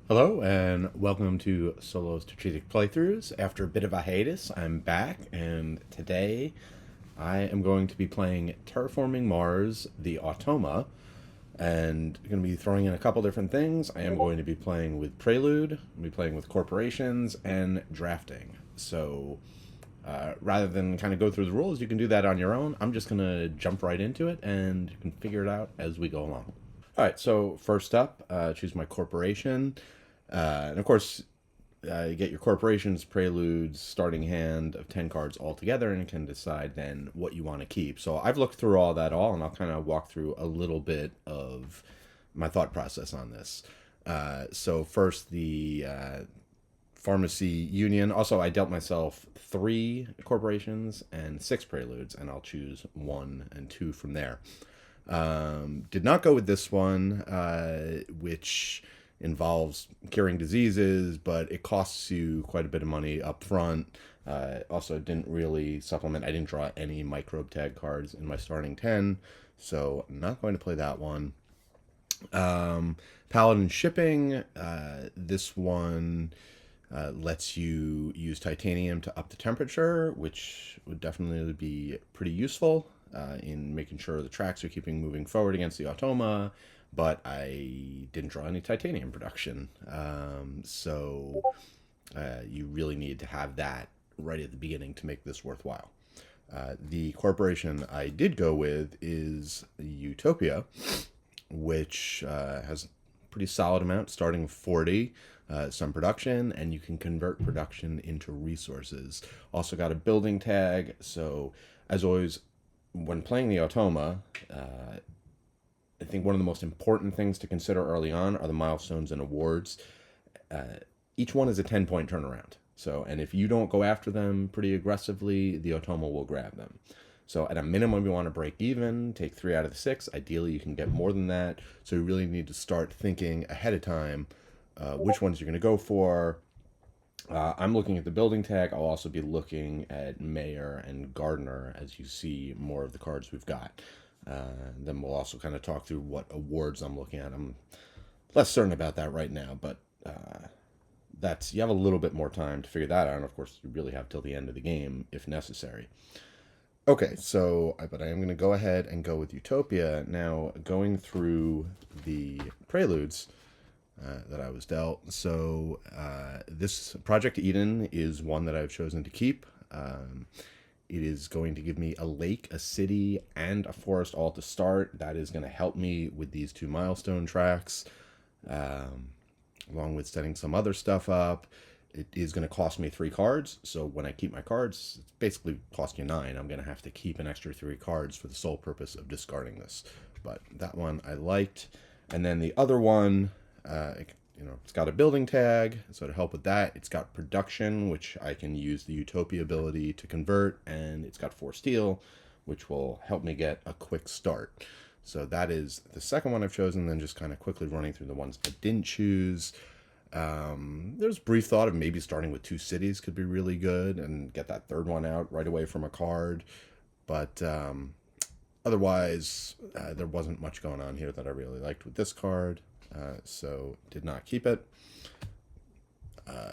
Hello and welcome to Solo Strategic Playthroughs. After a bit of a hiatus, I'm back, and today I am going to be playing Terraforming Mars, the Automa, and going to be throwing in a couple different things. I am going to be playing with Prelude, I'll be playing with corporations, and drafting. So rather than kind of go through the rules, you can do that on your own. I'm just going to jump right into it, and you can figure it out as we go along. All right, so first up, choose my corporation. And of course, you get your corporation's preludes, starting hand of 10 cards all together, and you can decide then what you want to keep. So I've looked through all that and I'll kind of walk through a little bit of my thought process on this. So first, the pharmacy union. Also, I dealt myself 3 corporations and 6 preludes, and I'll choose 1 and 2 from there. Did not go with this one, which involves curing diseases, but it costs you quite a bit of money up front. Also, didn't really supplement. I didn't draw any microbe tag cards in my starting 10, so I'm not going to play that one. Paladin shipping. This one lets you use titanium to up the temperature, which would definitely be pretty useful in making sure the tracks are keeping moving forward against the Automa, but I didn't draw any titanium production. So you really need to have that right at the beginning to make this worthwhile. The corporation I did go with is Utopia, which has a pretty solid amount, starting with 40. Some production, and you can convert production into resources. Also got a building tag, so as always, when playing the Automa, I think one of the most important things to consider early on are the milestones and awards. Each one is a 10-point turnaround. So, and if you don't go after them pretty aggressively, the Automa will grab them. So at a minimum, you want to break even, take 3 out of the 6. Ideally, you can get more than that. So you really need to start thinking ahead of time which ones you're going to go for. I'm looking at the building tag. I'll also be looking at Mayor and Gardener as you see more of the cards we've got. Then we'll also kind of talk through what awards I'm looking at. I'm less certain about that right now, but that's, you have a little bit more time to figure that out. And of course, you really have till the end of the game if necessary. Okay, so, but I am going to go ahead and go with Utopia. Now, going through the preludes that I was dealt. So this Project Eden is one that I've chosen to keep. It is going to give me a lake, a city, and a forest all to start. That is going to help me with these 2 milestone tracks, along with setting some other stuff up. It is going to cost me 3 cards, so when I keep my cards, it's basically cost you 9. I'm going to have to keep an extra 3 cards for the sole purpose of discarding this. But that one I liked. And then the other one, it's got a building tag, so to help with that, it's got production, which I can use the Utopia ability to convert, and it's got 4 steel, which will help me get a quick start. So that is the second one I've chosen. Then just kind of quickly running through the ones I didn't choose. There's brief thought of maybe starting with 2 cities could be really good and get that third one out right away from a card, but otherwise there wasn't much going on here that I really liked with this card. So did not keep it.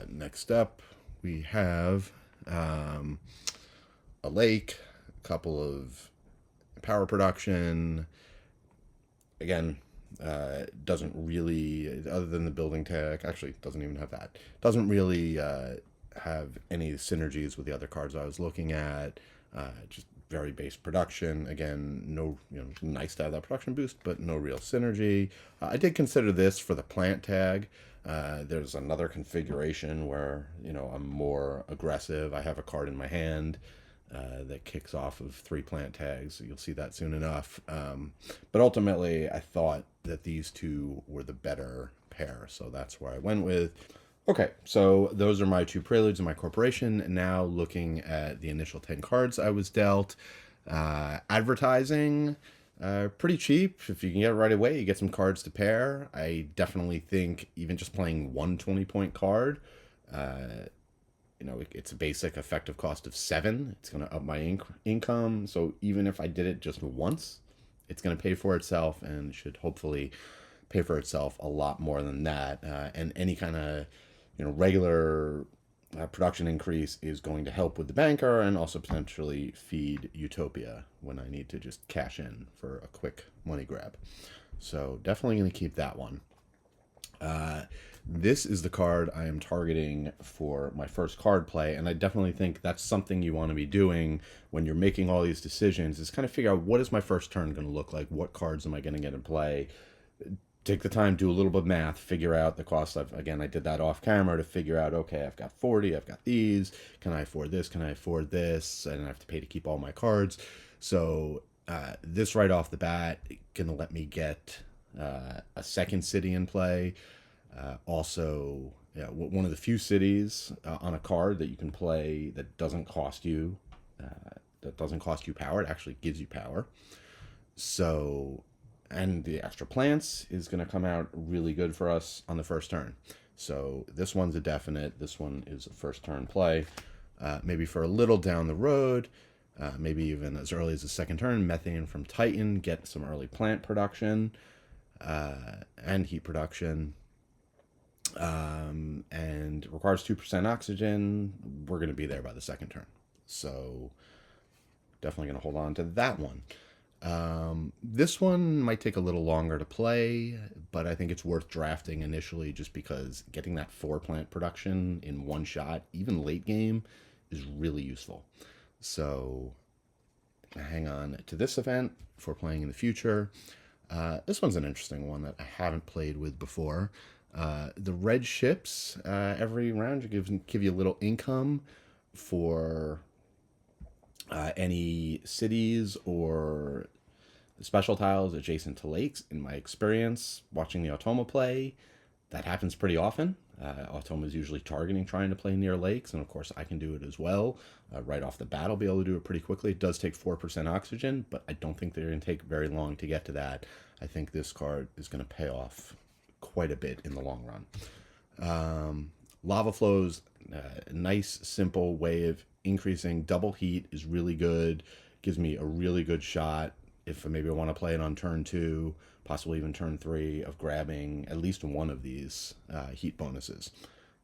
Next up, we have a lake, a couple of power production. Again, doesn't really, other than the building tag, actually doesn't even have that. Doesn't really have any synergies with the other cards I was looking at. Just very base production. Again, no, nice to have that production boost, but no real synergy. I did consider this for the plant tag. There's another configuration where, I'm more aggressive. I have a card in my hand that kicks off of 3 plant tags. So you'll see that soon enough. But ultimately, I thought that these 2 were the better pair. So that's where I went with. Okay, so those are my 2 preludes in my corporation. Now looking at the initial 10 cards I was dealt. Advertising, pretty cheap. If you can get it right away, you get some cards to pair. I definitely think even just playing one 20-point card, it's a basic effective cost of 7. It's going to up my income. So even if I did it just once, it's going to pay for itself and should hopefully pay for itself a lot more than that. And any kind of regular production increase is going to help with the banker and also potentially feed Utopia when I need to just cash in for a quick money grab. So definitely going to keep that one. This is the card I am targeting for my first card play, and I definitely think that's something you want to be doing when you're making all these decisions, is kind of figure out what is my first turn going to look like, what cards am I going to get in play, take the time, do a little bit of math, figure out the cost. I did that off camera to figure out, okay, I've got 40, I've got these, can I afford this, can I afford this, and I have to pay to keep all my cards. So this right off the bat going to let me get a second city in play. Also, one of the few cities on a card that you can play that doesn't cost you power. It actually gives you power. So, and the extra plants is going to come out really good for us on the first turn. So this one's a definite. This one is a first turn play. Maybe for a little down the road, maybe even as early as the second turn, methane from Titan, get some early plant production and heat production. And requires 2% oxygen. We're going to be there by the second turn. So definitely going to hold on to that one. This one might take a little longer to play, but I think it's worth drafting initially just because getting that 4 plant production in one shot, even late game, is really useful. So hang on to this event for playing in the future. This one's an interesting one that I haven't played with before. The red ships, every round give you a little income for any cities or special tiles adjacent to lakes. In my experience, watching the Automa play, that happens pretty often. Automa is usually trying to play near lakes, and of course I can do it as well. Right off the bat, I'll be able to do it pretty quickly. It does take 4% oxygen, but I don't think they're going to take very long to get to that. I think this card is going to pay off quite a bit in the long run. Lava flows, nice simple way of increasing double heat is really good. Gives me a really good shot if maybe I want to play it on turn 2, possibly even turn 3, of grabbing at least one of these heat bonuses.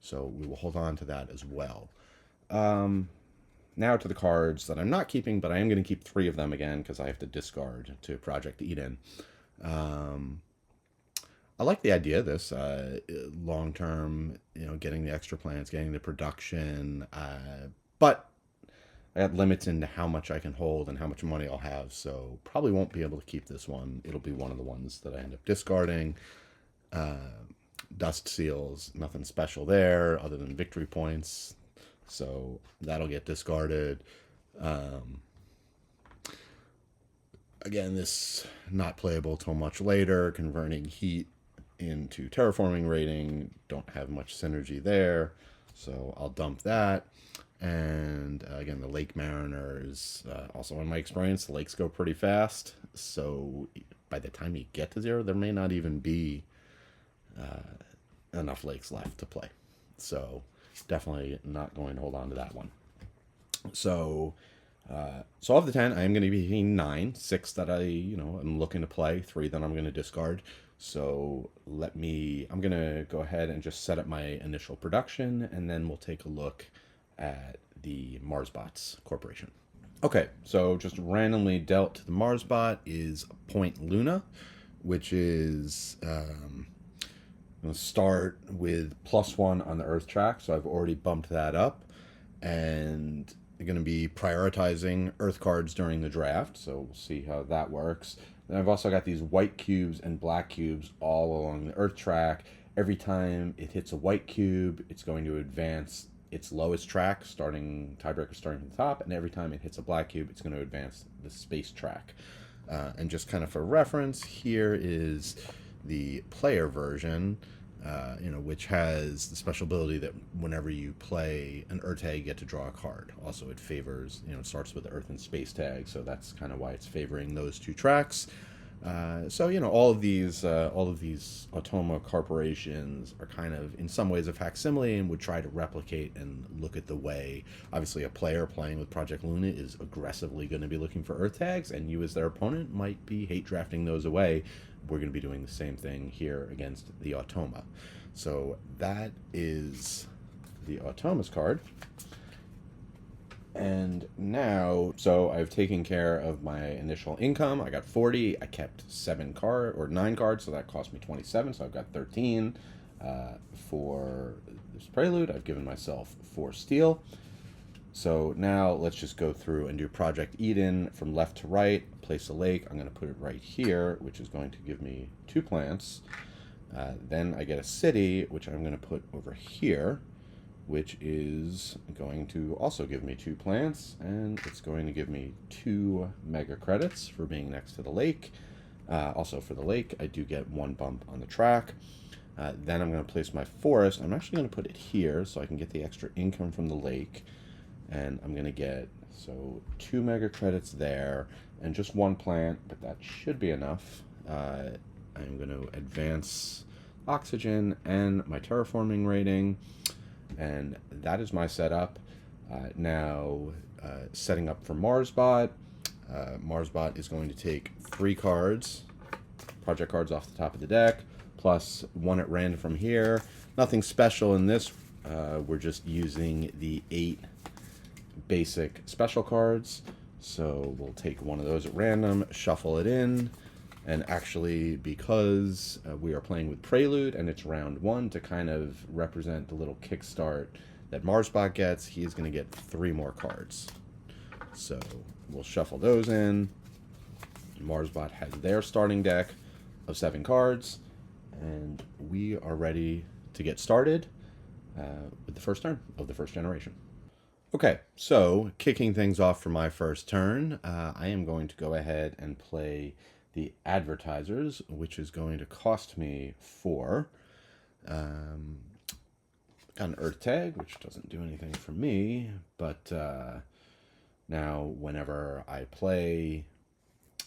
So we will hold on to that as well. Now to the cards that I'm not keeping, but I am going to keep 3 of them again because I have to discard to Project Eden. I like the idea of this long-term, getting the extra plants, getting the production, but I got limits into how much I can hold and how much money I'll have, so probably won't be able to keep this one. It'll be one of the ones that I end up discarding. Dust seals, nothing special there other than victory points, so that'll get discarded. Again, this not playable till much later. Converting heat into terraforming rating, don't have much synergy there, so I'll dump that. And again, the Lake Mariners, also in my experience, the lakes go pretty fast, so by the time you get to 0, there may not even be enough lakes left to play. So definitely not going to hold on to that one. So of the 10, I am going to be hitting 9, 6 that I'm looking to play, 3 that I'm going to discard. So I'm going to go ahead and just set up my initial production, and then we'll take a look at the Marsbots Corporation. Okay, so just randomly dealt to the Marsbot is Point Luna, which is going to start with +1 on the Earth track, so I've already bumped that up, and they're going to be prioritizing Earth cards during the draft, so we'll see how that works. Then I've also got these white cubes and black cubes all along the Earth track. Every time it hits a white cube, it's going to advance its lowest track, tiebreaker starting at the top, and every time it hits a black cube, it's going to advance the space track. And just kind of for reference, here is the player version, which has the special ability that whenever you play an Earth tag, you get to draw a card. Also, it favors, it starts with the Earth and space tag, so that's kind of why it's favoring those 2 tracks. All of these Automa corporations are kind of in some ways a facsimile and would try to replicate and look at the way, obviously, a player playing with Project Luna is aggressively going to be looking for Earth tags, and you as their opponent might be hate drafting those away. we're going to be doing the same thing here against the Automa. So that is the Automa's card. And now, so I've taken care of my initial income. I got 40. I kept 9 cards, so that cost me 27. So I've got 13 for this Prelude. I've given myself 4 steel. So now let's just go through and do Project Eden from left to right. Place a lake. I'm going to put it right here, which is going to give me 2 plants. Then I get a city, which I'm going to put over here, which is going to also give me 2 plants, and it's going to give me 2 mega credits for being next to the lake. Also for the lake, I do get 1 bump on the track. Then I'm going to place my forest. I'm actually going to put it here so I can get the extra income from the lake. And I'm going to get, 2 mega credits there, and just 1 plant, but that should be enough. I'm going to advance oxygen and my terraforming rating, and that is my setup. Now, setting up for MarsBot. MarsBot is going to take 3 cards, project cards off the top of the deck, plus 1 at random from here. Nothing special in this. We're just using the 8 basic special cards. So we'll take 1 of those at random, shuffle it in, and actually, because we are playing with Prelude and it's round 1 to kind of represent the little kickstart that MarsBot gets, he is going to get 3 more cards. So we'll shuffle those in. MarsBot has their starting deck of 7 cards, and we are ready to get started with the first turn of the first generation. Okay, so kicking things off for my first turn, I am going to go ahead and play the Advertisers, which is going to cost me 4. Got an Earth Tag, which doesn't do anything for me, but now whenever I play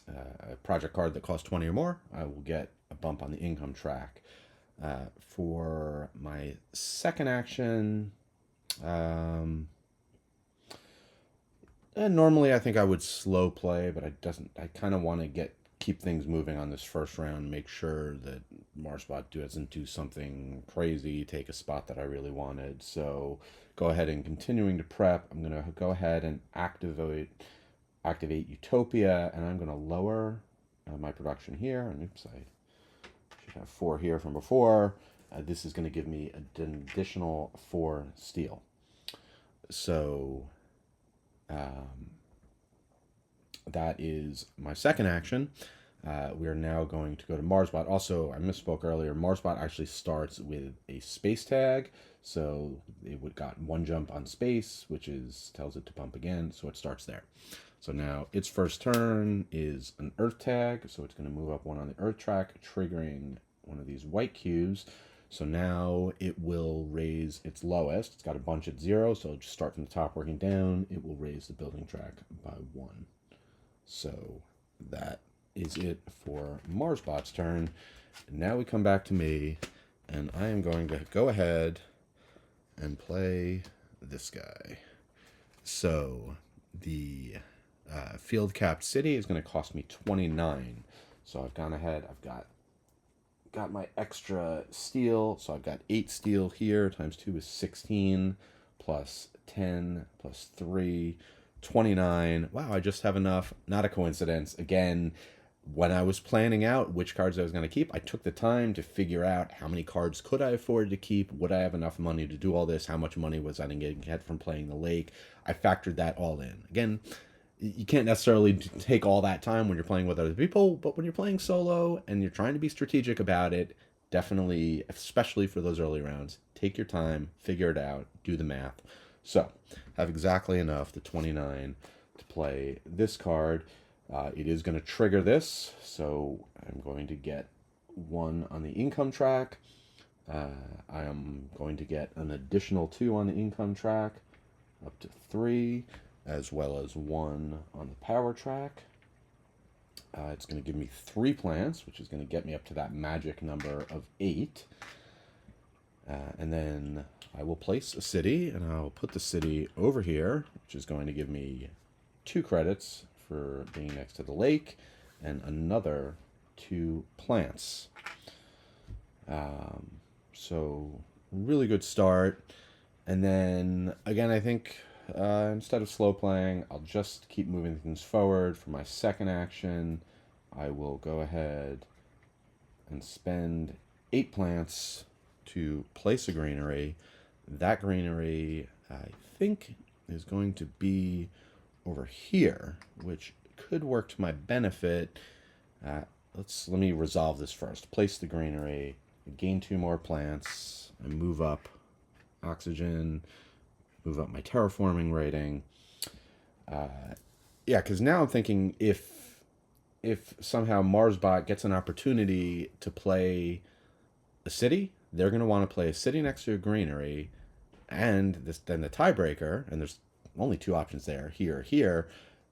a project card that costs 20 or more, I will get a bump on the income track. For my second action, normally I think I would slow play, but I kind of want to keep things moving on this first round, make sure that MarsBot doesn't do something crazy, take a spot that I really wanted. So go ahead and continuing to prep. I'm going to go ahead and activate Utopia, and I'm going to lower my production here. And oops, I should have 4 here from before. This is going to give me an additional 4 steel. So that is my second action. We are now going to go to MarsBot. Also, I misspoke earlier. MarsBot actually starts with a space tag, so it would got 1 jump on space, which tells it to bump again, so it starts there. So now its first turn is an Earth tag, so it's going to move up 1 on the Earth track, triggering one of these white cubes. So now it will raise its lowest. It's got a bunch at 0, so it'll just start from the top working down. It will raise the building track by 1. So that is it for MarsBot's turn. Now we come back to me, and I am going to go ahead and play this guy. So the field capped city is going to cost me 29. So I've gone ahead. I've got my extra steel. So I've got 8 steel here. Times 2 is 16. Plus 10. Plus 3. 29. Wow, I just have enough. Not a coincidence. Again, when I was planning out which cards I was going to keep, I took the time to figure out how many cards could I afford to keep, would I have enough money to do all this, how much money was I going to get from playing the lake. I factored that all in. Again, you can't necessarily take all that time when you're playing with other people, but when you're playing solo and you're trying to be strategic about it, definitely, especially for those early rounds, take your time, figure it out, do the math. So, have exactly enough, the 29, to play this card. It is going to trigger this, so I'm going to get 1 on the income track. I am going to get an additional 2 on the income track, up to 3, as well as 1 on the power track. It's going to give me 3 plants, which is going to get me up to that magic number of 8. And then I will place a city, and I'll put the city over here, which is going to give me 2 credits for being next to the lake, and another 2 plants. So really good start. And then again, I think instead of slow playing, I'll just keep moving things forward. For my second action, I will go ahead and spend 8 plants to place a greenery. That greenery, I think, is going to be over here, which could work to my benefit. Let me resolve this first. Place the greenery, gain 2 more plants, I move up oxygen, move up my terraforming rating. Yeah, because now I'm thinking if somehow MarsBot gets an opportunity to play a city, they're going to want to play a city next to a greenery, and then the tiebreaker, and there's only 2 options there, here or here.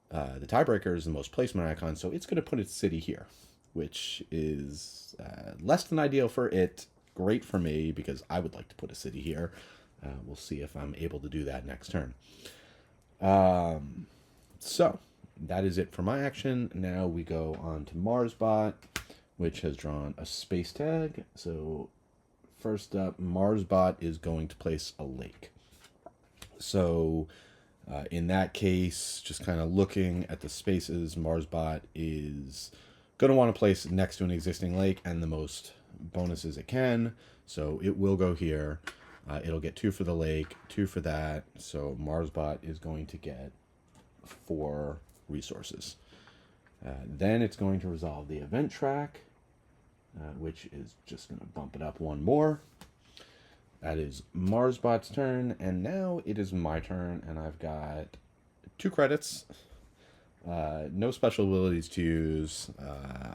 The tiebreaker is the most placement icon, so it's going to put its city here, which is less than ideal for it. Great for me, because I would like to put a city here. We'll see if I'm able to do that next turn. So that is it for my action. Now we go on to MarsBot, which has drawn a space tag. So first up, MarsBot is going to place a lake. So in that case, just kind of looking at the spaces, MarsBot is going to want to place next to an existing lake and the most bonuses it can. So it will go here. It'll get 2 for the lake, 2 for that. So MarsBot is going to get 4 resources. Then it's going to resolve the event track, which is just going to bump it up 1 more. That is MarsBot's turn, and now it is my turn, and I've got 2 credits. No special abilities to use.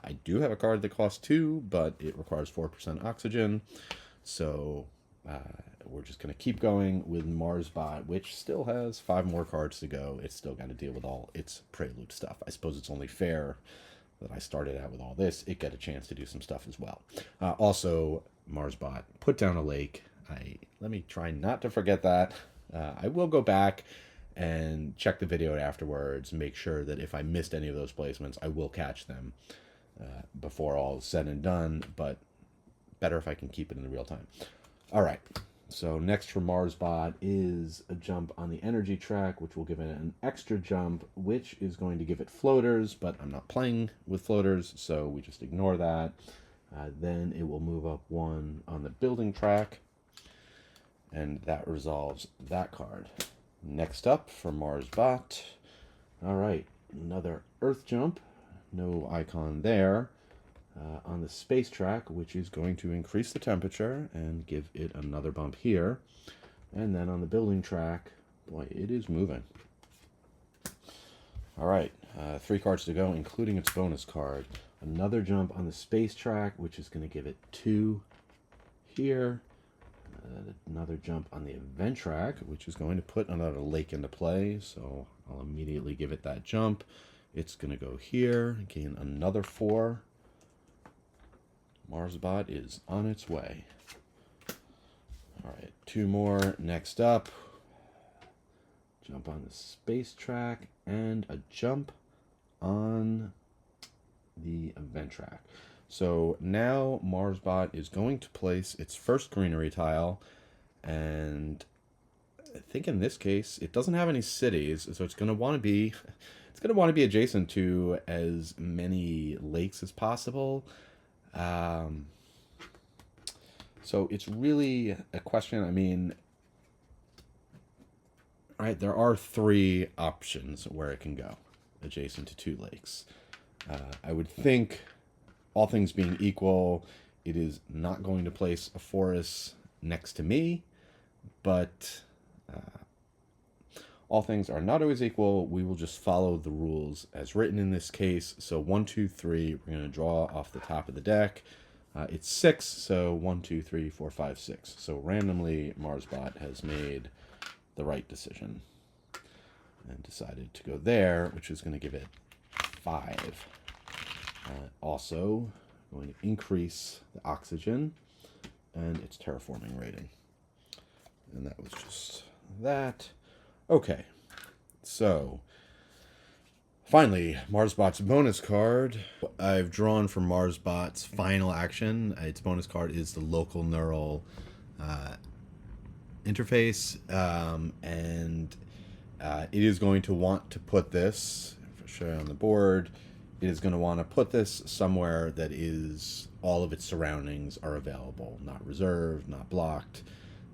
I do have a card that costs 2, but it requires 4% oxygen. So we're just going to keep going with MarsBot, which still has 5 more cards to go. It's still got to deal with all its Prelude stuff. I suppose it's only fair that I started out with all this. It got a chance to do some stuff as well. Also, MarsBot put down a lake. Let me try not to forget that. I will go back and check the video afterwards, make sure that if I missed any of those placements, I will catch them before all is said and done, but better if I can keep it in the real time. All right, so next for MarsBot is a jump on the energy track, which will give it an extra jump, which is going to give it floaters, but I'm not playing with floaters, so we just ignore that. Then it will move up 1 on the building track, and that resolves that card. Next up for MarsBot, all right, another Earth jump, no icon there, on the space track, which is going to increase the temperature and give it another bump here. And then on the building track, boy, it is moving. All right, 3 cards to go, including its bonus card. Another jump on the space track, which is going to give it 2 here. Another jump on the event track, which is going to put another lake into play, so I'll immediately give it that jump. It's going to go here, gain another 4. MarsBot is on its way. All right, 2 more. Next up, jump on the space track and a jump on the event track. So now MarsBot is going to place its first greenery tile, and I think in this case it doesn't have any cities, so it's going to want to be adjacent to as many lakes as possible. So it's really a question. I mean, right, there are 3 options where it can go adjacent to 2 lakes. I would think, all things being equal, it is not going to place a forest next to me, but all things are not always equal. We will just follow the rules as written in this case. So 1, 2, 3, we're going to draw off the top of the deck. It's 6, so 1, 2, 3, 4, 5, 6. So randomly, MarsBot has made the right decision and decided to go there, which is going to give it 5. Also, going to increase the oxygen and its terraforming rating. And that was just that. Okay, so Finally, Marsbot's bonus card. I've drawn for Marsbot's final action. Its bonus card is the local neural interface, and it is going to want to put this, if I show you on the board, it is going to want to put this somewhere that is all of its surroundings are available, not reserved, not blocked.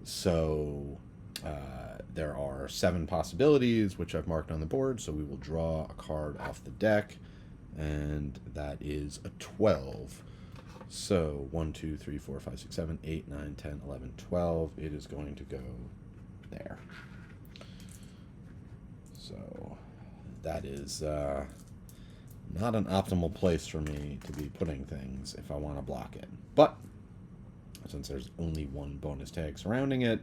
So there are 7 possibilities, which I've marked on the board. So we will draw a card off the deck, and that is a 12. So 1, 2, 3, 4, 5, 6, 7, 8, 9, 10, 11, 12. It is going to go there. So that is not an optimal place for me to be putting things if I want to block it. But since there's only one bonus tag surrounding it,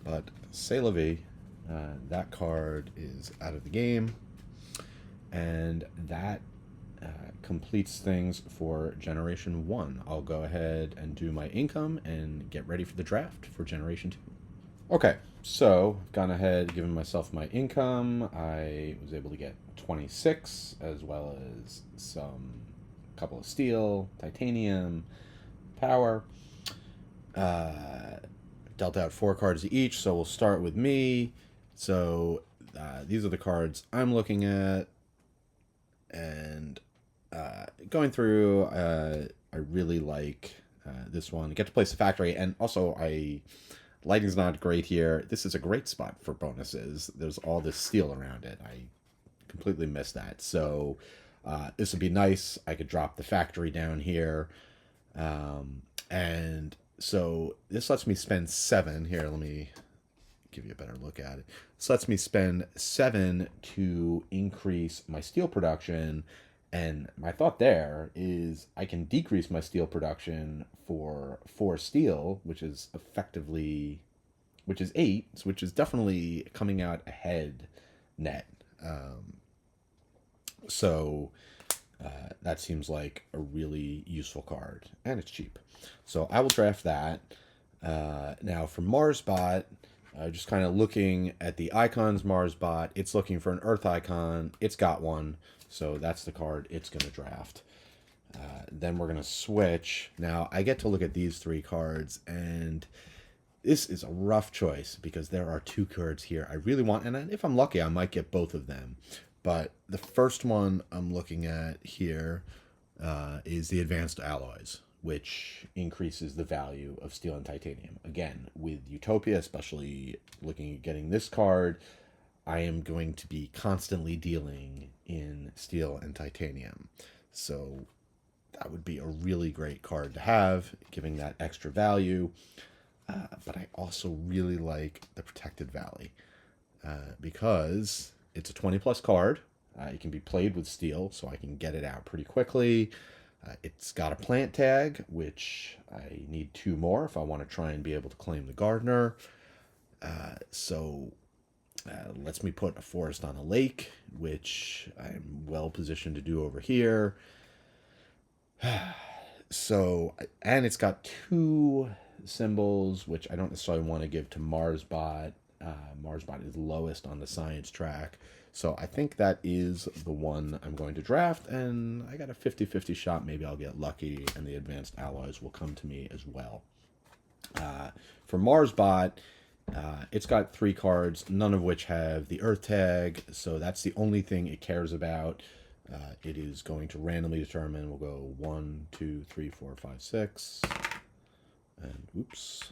but c'est la vie, that card is out of the game. And that completes things for Generation 1. I'll go ahead and do my income and get ready for the draft for Generation 2. Okay, so gone ahead, given myself my income. I was able to get 26, as well as some couple of steel, titanium, power. Dealt out 4 cards each, so we'll start with me. So these are the cards I'm looking at, and going through, I really like this one. I get to place the factory, and also lighting's not great here. This is a great spot for bonuses. There's all this steel around it. I completely missed that. So this would be nice. I could drop the factory down here. And so this lets me spend 7. Here, let me give you a better look at it. This lets me spend 7 to increase my steel production. And my thought there is I can decrease my steel production for 4 steel, which is 8, which is definitely coming out ahead net. So that seems like a really useful card, and it's cheap. So I will draft that. Now for Marsbot, just kind of looking at the icons, Marsbot, it's looking for an Earth icon. It's got one, so that's the card it's going to draft. Then we're going to switch. Now I get to look at these 3 cards, and this is a rough choice because there are 2 cards here I really want, and if I'm lucky, I might get both of them. But the first one I'm looking at here is the Advanced Alloys, which increases the value of steel and titanium. Again, with Utopia, especially looking at getting this card, I am going to be constantly dealing in steel and titanium. So that would be a really great card to have, giving that extra value. But I also really like the Protected Valley because it's a 20+ card. It can be played with steel, so I can get it out pretty quickly. It's got a plant tag, which I need 2 more if I want to try and be able to claim the gardener. So lets me put a forest on a lake, which I'm well positioned to do over here. So, and it's got 2 symbols, which I don't necessarily want to give to Marsbot. Marsbot is lowest on the science track. So I think that is the one I'm going to draft, and I got a 50-50 shot. Maybe I'll get lucky, and the Advanced Alloys will come to me as well. For Marsbot, it's got 3 cards, none of which have the Earth tag, so that's the only thing it cares about. It is going to randomly determine. We'll go 1, 2, 3, 4, 5, 6. And oops,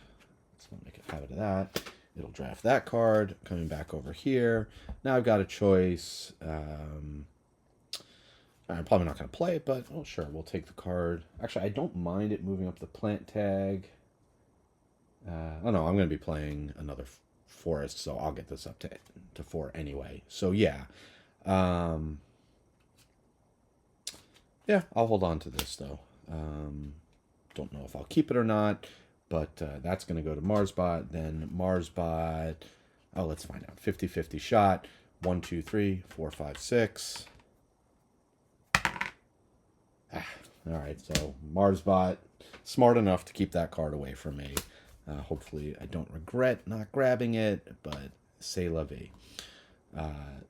let's not make a habit of that. It'll draft that card. Coming back over here. Now I've got a choice. I'm probably not going to play it, but oh sure, we'll take the card. Actually, I don't mind it moving up the plant tag. Oh no, I'm going to be playing another forest, so I'll get this up to 4 anyway. So yeah. Yeah, I'll hold on to this though. Don't know if I'll keep it or not, but that's going to go to Marsbot. Then Marsbot, oh, let's find out. 50-50 shot. 1, 2, 3, 4, 5, 6. All right, so Marsbot, smart enough to keep that card away from me. Hopefully I don't regret not grabbing it, but c'est la vie.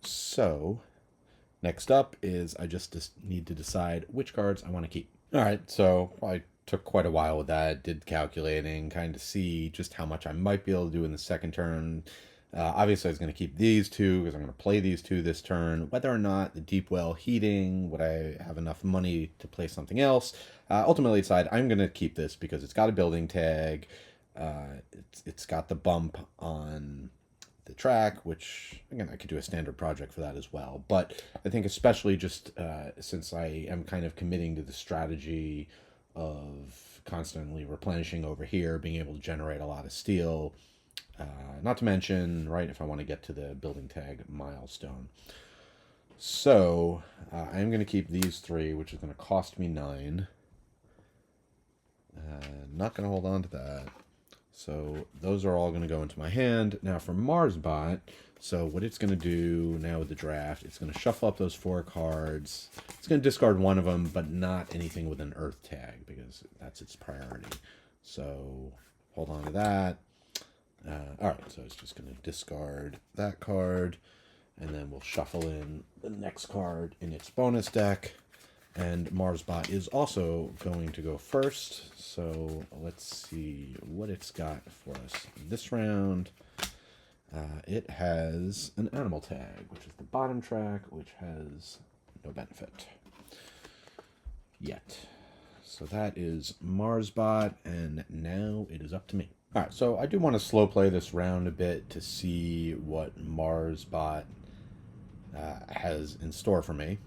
So Next up is I just need to decide which cards I want to keep. All right, so I took quite a while with that, did calculating, kind of see just how much I might be able to do in the second turn. Obviously, I was going to keep these two because I'm going to play these two this turn. Whether or not the deep well heating, would I have enough money to play something else? Ultimately, decide I'm going to keep this because it's got a building tag. It's got the bump on the track, which again I could do a standard project for that as well. But I think especially just since I am kind of committing to the strategy of constantly replenishing over here, being able to generate a lot of steel. Not to mention, right, if I want to get to the building tag milestone. So I am going to keep these three, which is going to cost me 9. Not going to hold on to that. So those are all going to go into my hand. Now for Marsbot, so what it's going to do now with the draft, it's going to shuffle up those 4 cards. It's going to discard one of them, but not anything with an Earth tag, because that's its priority. So hold on to that. All right, so it's just going to discard that card, and then we'll shuffle in the next card in its bonus deck. And Marsbot is also going to go first, so let's see what it's got for us this round. It has an animal tag, which is the bottom track, which has no benefit yet. So that is Marsbot, and now it is up to me. All right, so I do want to slow play this round a bit to see what Marsbot has in store for me.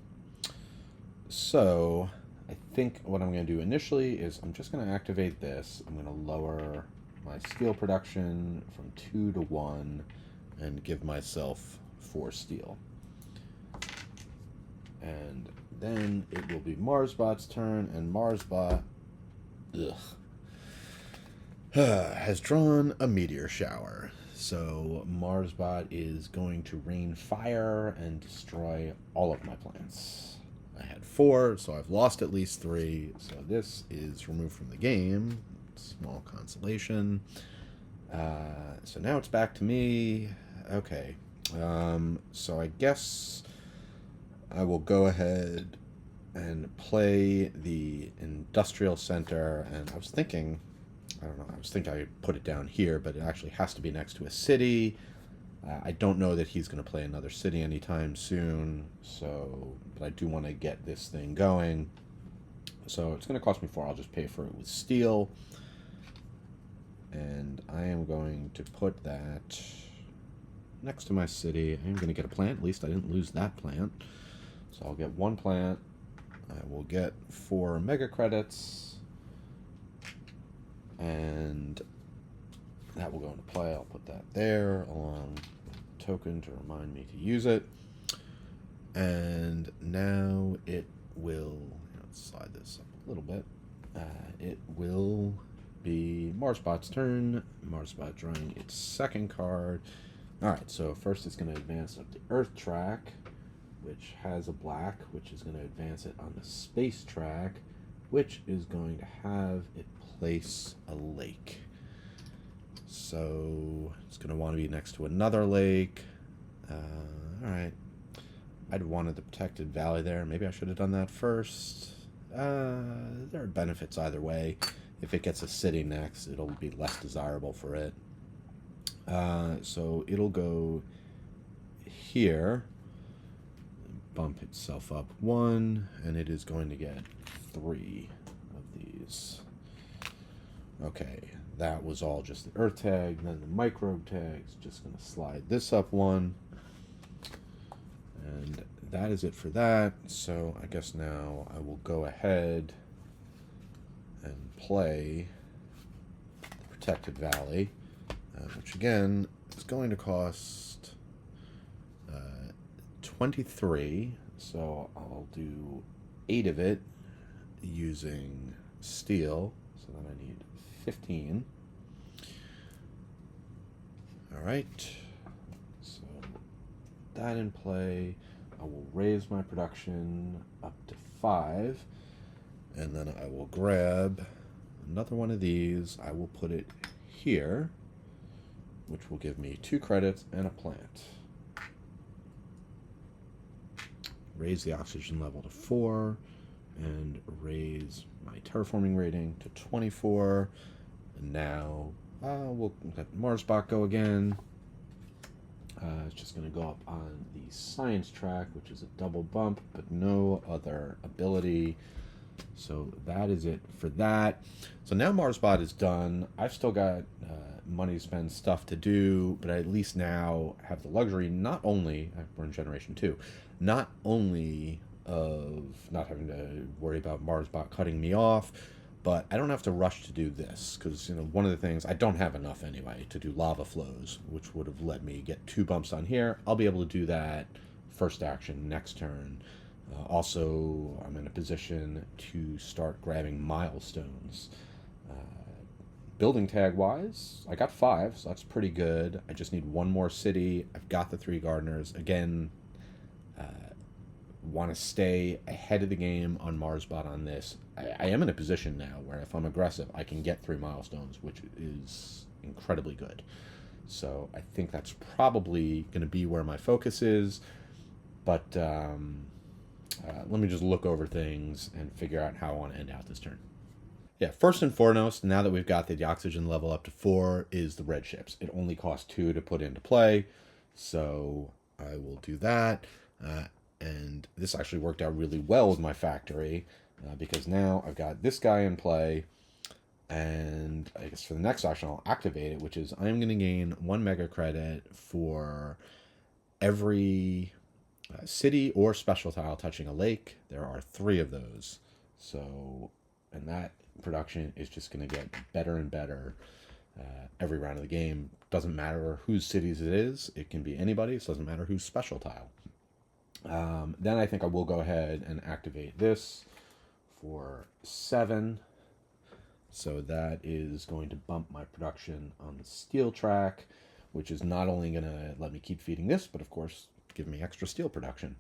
So I think what I'm going to do initially is I'm just going to activate this. I'm going to lower my steel production from 2 to 1 and give myself 4 steel. And then it will be Marsbot's turn, and Marsbot has drawn a meteor shower. So Marsbot is going to rain fire and destroy all of my plants. I had 4, so I've lost at least 3. So this is removed from the game. Small consolation. So now it's back to me. Okay. So I guess I will go ahead and play the industrial center. And I was thinking, I don't know, I was thinking I'd put it down here, but it actually has to be next to a city. I don't know that he's going to play another city anytime soon, so but I do want to get this thing going. So it's going to cost me 4. I'll just pay for it with steel. And I am going to put that next to my city. I'm going to get a plant. At least I didn't lose that plant. So I'll get 1 plant. I will get 4 mega credits. And that will go into play. I'll put that there along with a token to remind me to use it. And now it will, let's slide this up a little bit. It will be Marsbot's turn. Marsbot drawing its second card. All right, so first it's going to advance up the Earth track, which has a black, which is going to advance it on the space track, which is going to have it place a lake. So it's going to want to be next to another lake. All right. I'd wanted the protected valley there. Maybe I should have done that first. There are benefits either way. If it gets a city next, it'll be less desirable for it. So it'll go here, bump itself up 1, and it is going to get 3 of these. Okay, that was all just the Earth tag. Then the microbe tag's just going to slide this up 1. And that is it for that. So I guess now I will go ahead and play the Protected Valley, which again is going to cost 23. So I'll do 8 of it using steel. So then I need 15. All right. So that in play. I will raise my production up to 5. And then I will grab another one of these. I will put it here, which will give me 2 credits and a plant. raise the oxygen level to 4, and raise my terraforming rating to 24. And now we'll let Marsbot go again. It's just going to go up on the science track, which is a double bump, but no other ability. So that is it for that. So now Marsbot is done. I've still got money to spend, stuff to do, but I at least now have the luxury, not only, we're in Generation 2, not only of not having to worry about Marsbot cutting me off, but I don't have to rush to do this, because one of the things, I don't have enough anyway to do lava flows, which would have let me get 2 bumps on here. I'll be able to do that first action next turn. Also, I'm in a position to start grabbing milestones. Building tag wise, I got 5, so that's pretty good. I just need 1 more city. I've got the 3 gardeners. Again, want to stay ahead of the game on Marsbot on this. I am in a position now where if I'm aggressive, I can get 3 milestones, which is incredibly good. So I think that's probably going to be where my focus is. But let me just look over things and figure out how I want to end out this turn. Yeah, first and foremost, now that we've got the oxygen level up to 4, is the red ships. It only costs 2 to put into play, so I will do that. And this actually worked out really well with my factory, because now I've got this guy in play, and I guess for the next action I'll activate it, which is I'm going to gain 1 mega credit for every city or special tile touching a lake. There are 3 of those, so, and that production is just going to get better and better every round of the game. Doesn't matter whose cities it is, it can be anybody's, doesn't matter whose special tile. Then I think I will go ahead and activate this for 7. So that is going to bump my production on the steel track, which is not only going to let me keep feeding this, but of course give me extra steel production.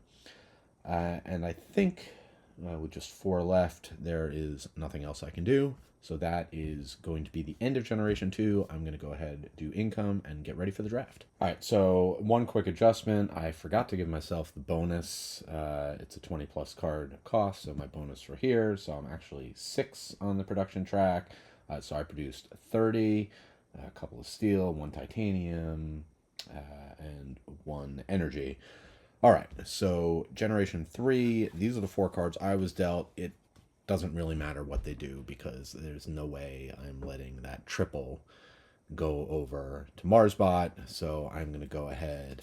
And I think with just 4 left, there is nothing else I can do. So that is going to be the end of Generation 2. I'm going to go ahead, do income, and get ready for the draft. All right, so 1 quick adjustment. I forgot to give myself the bonus. It's a 20-plus card cost, so my bonus for here. So I'm actually 6 on the production track. So I produced 30, a couple of steel, 1 titanium, and 1 energy. All right, so Generation 3, these are the 4 cards I was dealt. It doesn't really matter what they do, because there's no way I'm letting that triple go over to Marsbot, so I'm going to go ahead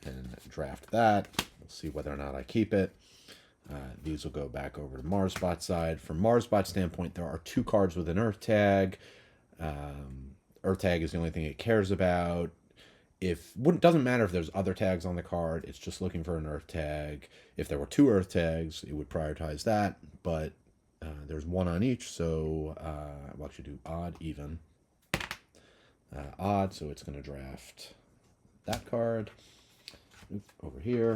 and draft that. We'll see whether or not I keep it. These will go back over to Marsbot's side. From Marsbot's standpoint, there are 2 cards with an Earth tag. Earth tag is the only thing it cares about. Doesn't matter if there's other tags on the card, it's just looking for an Earth tag. If there were 2 Earth tags, it would prioritize that, but there's 1 on each, so we'll actually do odd, even. Odd, so it's going to draft that card over here.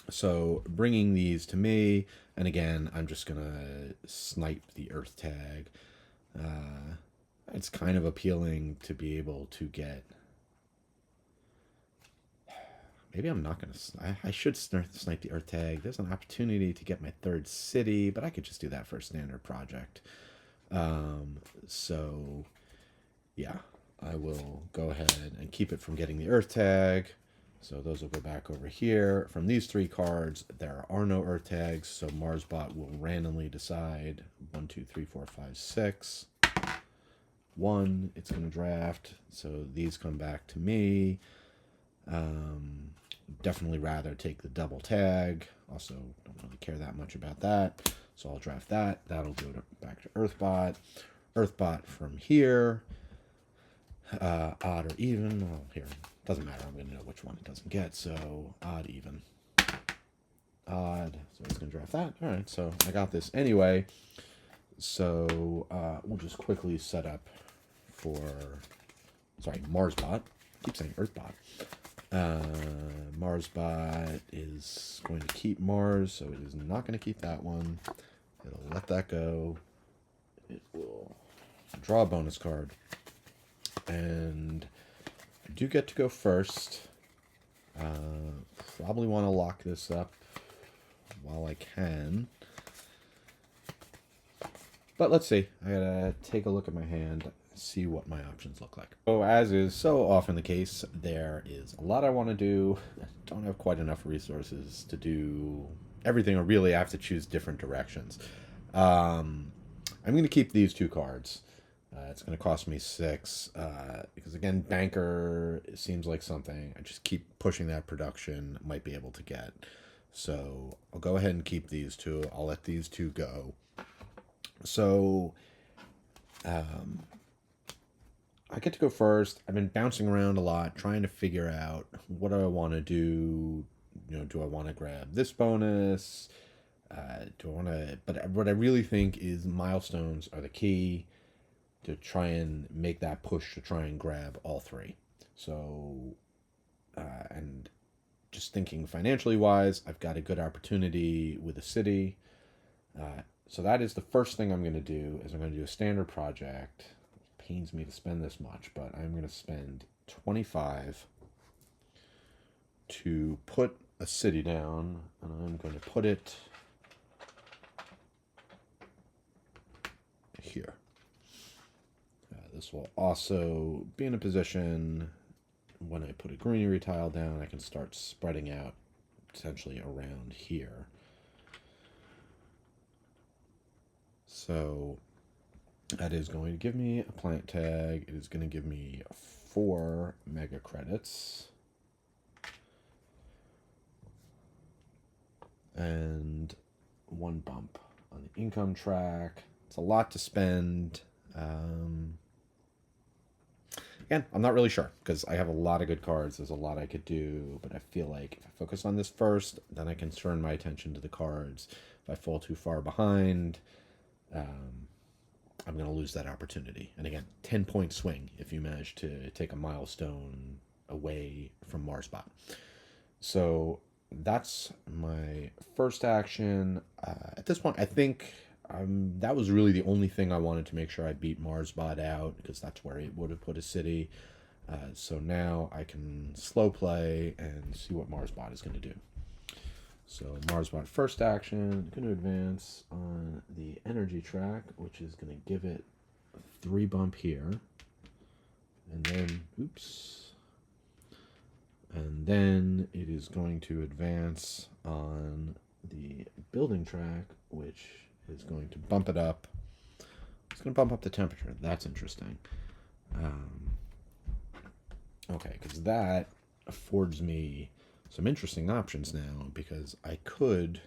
So bringing these to me, and again, I'm just going to snipe the Earth tag. It's kind of appealing to be able to get... Maybe I'm not going to... I should snipe the Earth tag. There's an opportunity to get my 3rd city, but I could just do that for a standard project. So, yeah, I will go ahead and keep it from getting the Earth tag. So those will go back over here. From these 3 cards, there are no Earth tags, so Marsbot will randomly decide 1, 2, 3, 4, 5, 6. 1, it's going to draft, so these come back to me. Definitely rather take the double tag. Also, don't really care that much about that. So I'll draft that. That'll go back to Earthbot. Earthbot from here. Odd or even. Well, here. Doesn't matter. I'm going to know which one it doesn't get. So odd, even. Odd. So it's going to draft that. All right. So I got this anyway. So we'll just quickly set up for... Sorry, Marsbot. I keep saying Earthbot. Marsbot is going to keep Mars, so it is not going to keep that one. It'll let that go. It will draw a bonus card. And I do get to go first. Probably want to lock this up while I can. But let's see. I gotta take a look at my hand, see what my options look like. So as is so often the case, there is a lot I want to do. I don't have quite enough resources to do everything, or really I have to choose different directions. I'm going to keep these 2 cards. It's going to cost me 6 because, again, Banker seems like something I just keep pushing that production might be able to get. So I'll go ahead and keep these 2. I'll let these 2 go. So I get to go first. I've been bouncing around a lot, trying to figure out what do I want to do. Do I want to grab this bonus? Do I want to? But what I really think is milestones are the key to try and make that push to try and grab all 3. So, and just thinking financially wise, I've got a good opportunity with a city. So that is the first thing I'm going to do. Is I'm going to do a standard project. It pains me to spend this much, but I'm going to spend 25 to put a city down, and I'm going to put it here. This will also be in a position when I put a greenery tile down, I can start spreading out potentially around here. So that is going to give me a plant tag. It is going to give me 4 mega credits. And 1 bump on the income track. It's a lot to spend. Again, I'm not really sure because I have a lot of good cards. There's a lot I could do, but I feel like if I focus on this first, then I can turn my attention to the cards. If I fall too far behind, I'm going to lose that opportunity. And again, 10-point swing if you manage to take a milestone away from Marsbot. So that's my first action. At this point, I think that was really the only thing I wanted to make sure I beat Marsbot out, because that's where it would have put a city. So now I can slow play and see what Marsbot is going to do. So Marsbot first action, going to advance on the energy track, which is going to give it a 3 bump here. And then, oops. And then it is going to advance on the building track, which is going to bump it up. It's going to bump up the temperature. That's interesting. Okay, because that affords me some interesting options now, because I could,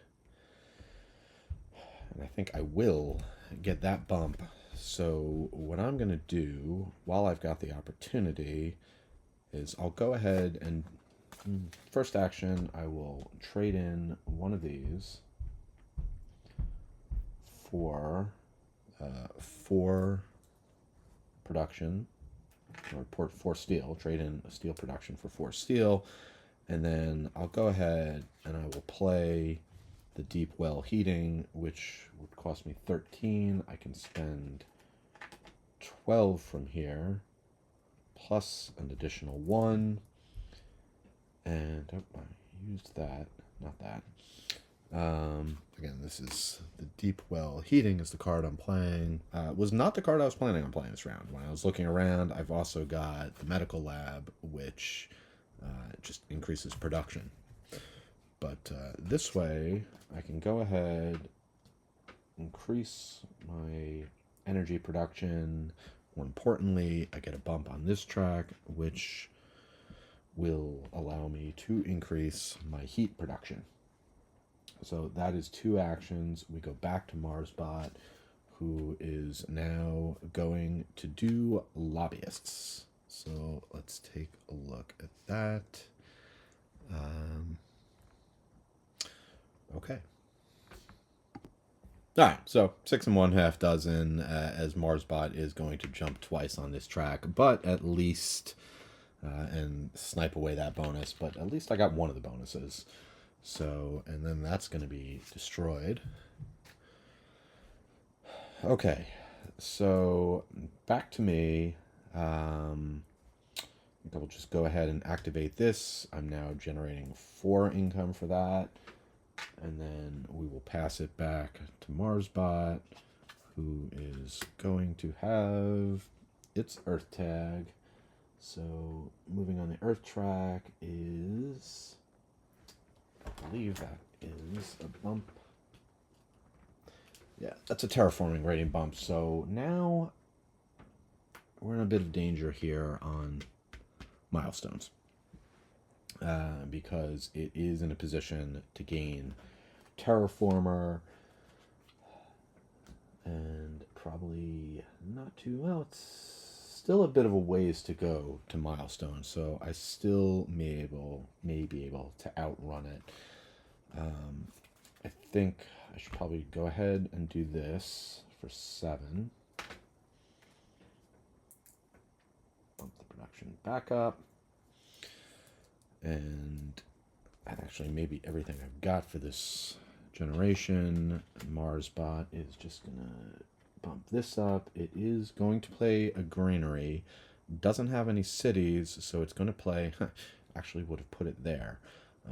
and I think I will, get that bump. So what I'm going to do while I've got the opportunity is I'll go ahead and first action, I will trade in one of these for 4 production, or 4 steel. Trade in a steel production for 4 steel, and then I'll go ahead and I will play the deep well heating, which would cost me 13. I can spend 12 from here, plus an additional 1. And oh, I used that, not that. Again, this is the deep well heating is the card I'm playing. Was not the card I was planning on playing this round. When I was looking around, I've also got the medical lab, which just increases production. But this way, I can go ahead, increase my energy production. More importantly, I get a bump on this track, which will allow me to increase my heat production. So that is 2 actions. We go back to Marsbot, who is now going to do lobbyists. So let's take a look at that. Okay. All right, so 6 1/2 dozen, as Marsbot is going to jump twice on this track, but at least, and snipe away that bonus, but at least I got one of the bonuses. So, and then that's going to be destroyed. Okay, so back to me. I think I'll just go ahead and activate this. I'm now generating 4 income for that. And then we will pass it back to MarsBot, who is going to have its Earth tag. So moving on the Earth track is, I believe that is a bump. Yeah, that's a terraforming rating bump. So now we're in a bit of danger here on milestones. Because it is in a position to gain Terraformer, and probably not too well. It's still a bit of a ways to go to milestone, so I still may be able to outrun it. I think I should probably go ahead and do this for 7. Bump the production back up. And actually, maybe everything I've got for this generation. MarsBot is just going to bump this up. It is going to play a granary. Doesn't have any cities, so it's going to play... actually would have put it there.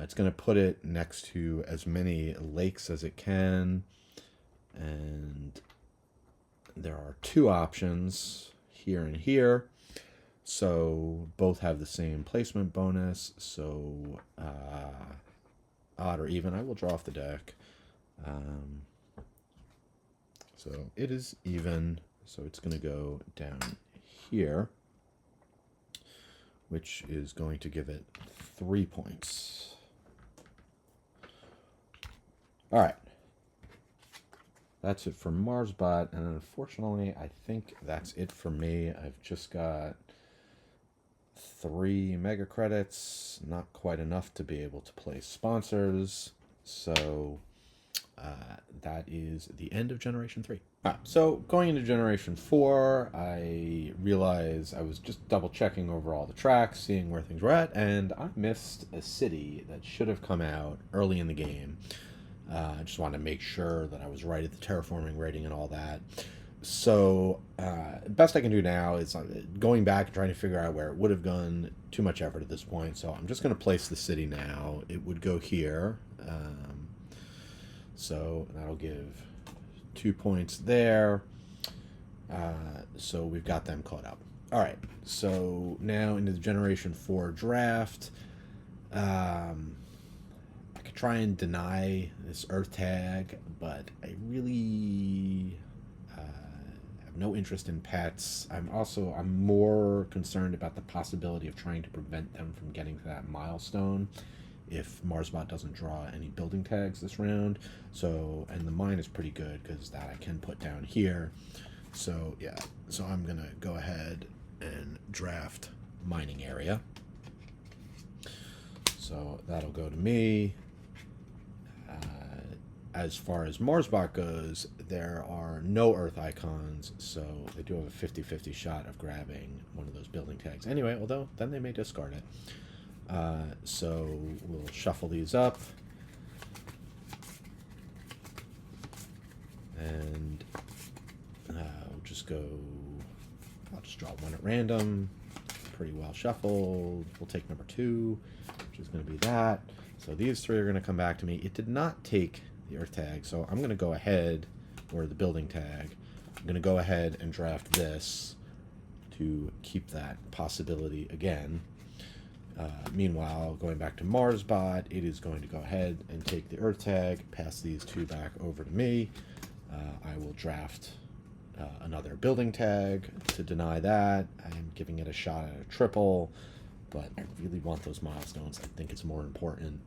It's going to put it next to as many lakes as it can. And there are 2 options, here and here. So both have the same placement bonus. So odd or even, I will draw off the deck. So it is even. So it's going to go down here, which is going to give it 3 points. All right. That's it for MarsBot. And unfortunately, I think that's it for me. I've just got 3 mega credits, not quite enough to be able to play sponsors. So that is the end of Generation 3. All right, so going into Generation 4, I realized I was just double checking over all the tracks, seeing where things were at, and I missed a city that should have come out early in the game. I just wanted to make sure that I was right at the terraforming rating and all that. So best I can do now is going back and trying to figure out where it would have gone. Too much effort at this point, so I'm just going to place the city now. It would go here, so that'll give 2 points there. So we've got them caught up. All right, so now into the Generation 4 draft. I could try and deny this Earth tag, but I really have no interest in pets. I'm more concerned about the possibility of trying to prevent them from getting to that milestone if MarsBot doesn't draw any building tags this round. So, and the mine is pretty good because that I can put down here. So yeah, so I'm gonna go ahead and draft mining area. So that'll go to me. As far as MarsBot goes, there are no Earth icons, so they do have a 50-50 shot of grabbing one of those building tags. Anyway, although then they may discard it. So we'll shuffle these up. And we'll just go... I'll just draw one at random. Pretty well shuffled. We'll take number 2, which is going to be that. So these 3 are going to come back to me. It did not take the Earth tag, so I'm going to go ahead, or the building tag, I'm going to go ahead and draft this to keep that possibility again. Meanwhile, going back to MarsBot, it is going to go ahead and take the Earth tag, pass these 2 back over to me. I will draft another building tag to deny that. I'm giving it a shot at a triple, but I really want those milestones. I think it's more important.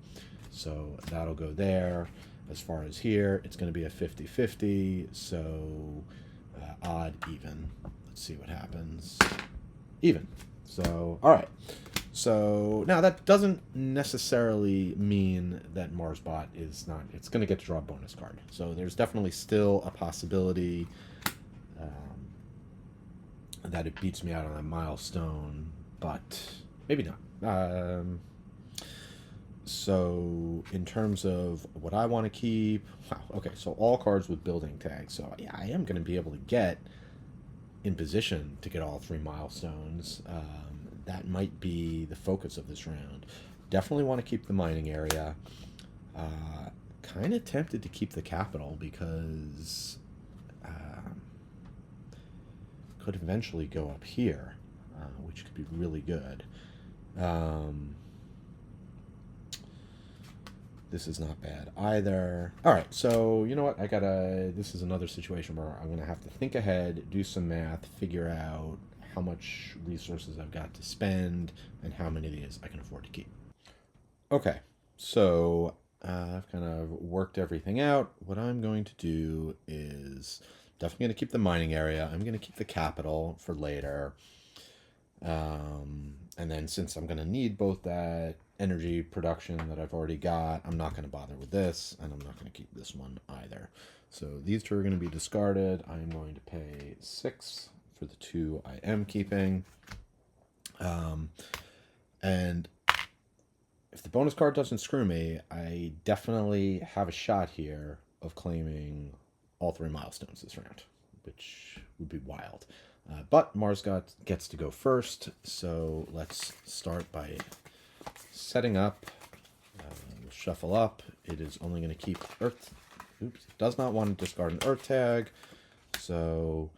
So that'll go there. As far as here, it's going to be a 50-50, so odd, even. Let's see what happens. Even. So, all right. So now that doesn't necessarily mean that MarsBot is not, it's going to get to draw a bonus card. So there's definitely still a possibility that it beats me out on a milestone, but maybe not. So in terms of what I want to keep, wow, okay, so all cards with building tags. So yeah, I am going to be able to get in position to get all 3 milestones. That might be the focus of this round. Definitely want to keep the mining area. kind of tempted to keep the capital because could eventually go up here, which could be really good. This is not bad either. All right, so you know what? This is another situation where I'm gonna have to think ahead, do some math, figure out how much resources I've got to spend, and how many of these I can afford to keep. Okay, so I've kind of worked everything out. What I'm going to do is definitely going to keep the mining area. I'm going to keep the capital for later. And then since I'm going to need both that energy production that I've already got, I'm not going to bother with this, and I'm not going to keep this one either. So these two are going to be discarded. I'm going to pay 6 for the 2 I am keeping. And if the bonus card doesn't screw me, I definitely have a shot here of claiming all 3 milestones this round, which would be wild. But Mars gets to go first, so let's start by setting up. We'll shuffle up. It is only going to keep Earth. Oops, it does not want to discard an Earth tag, so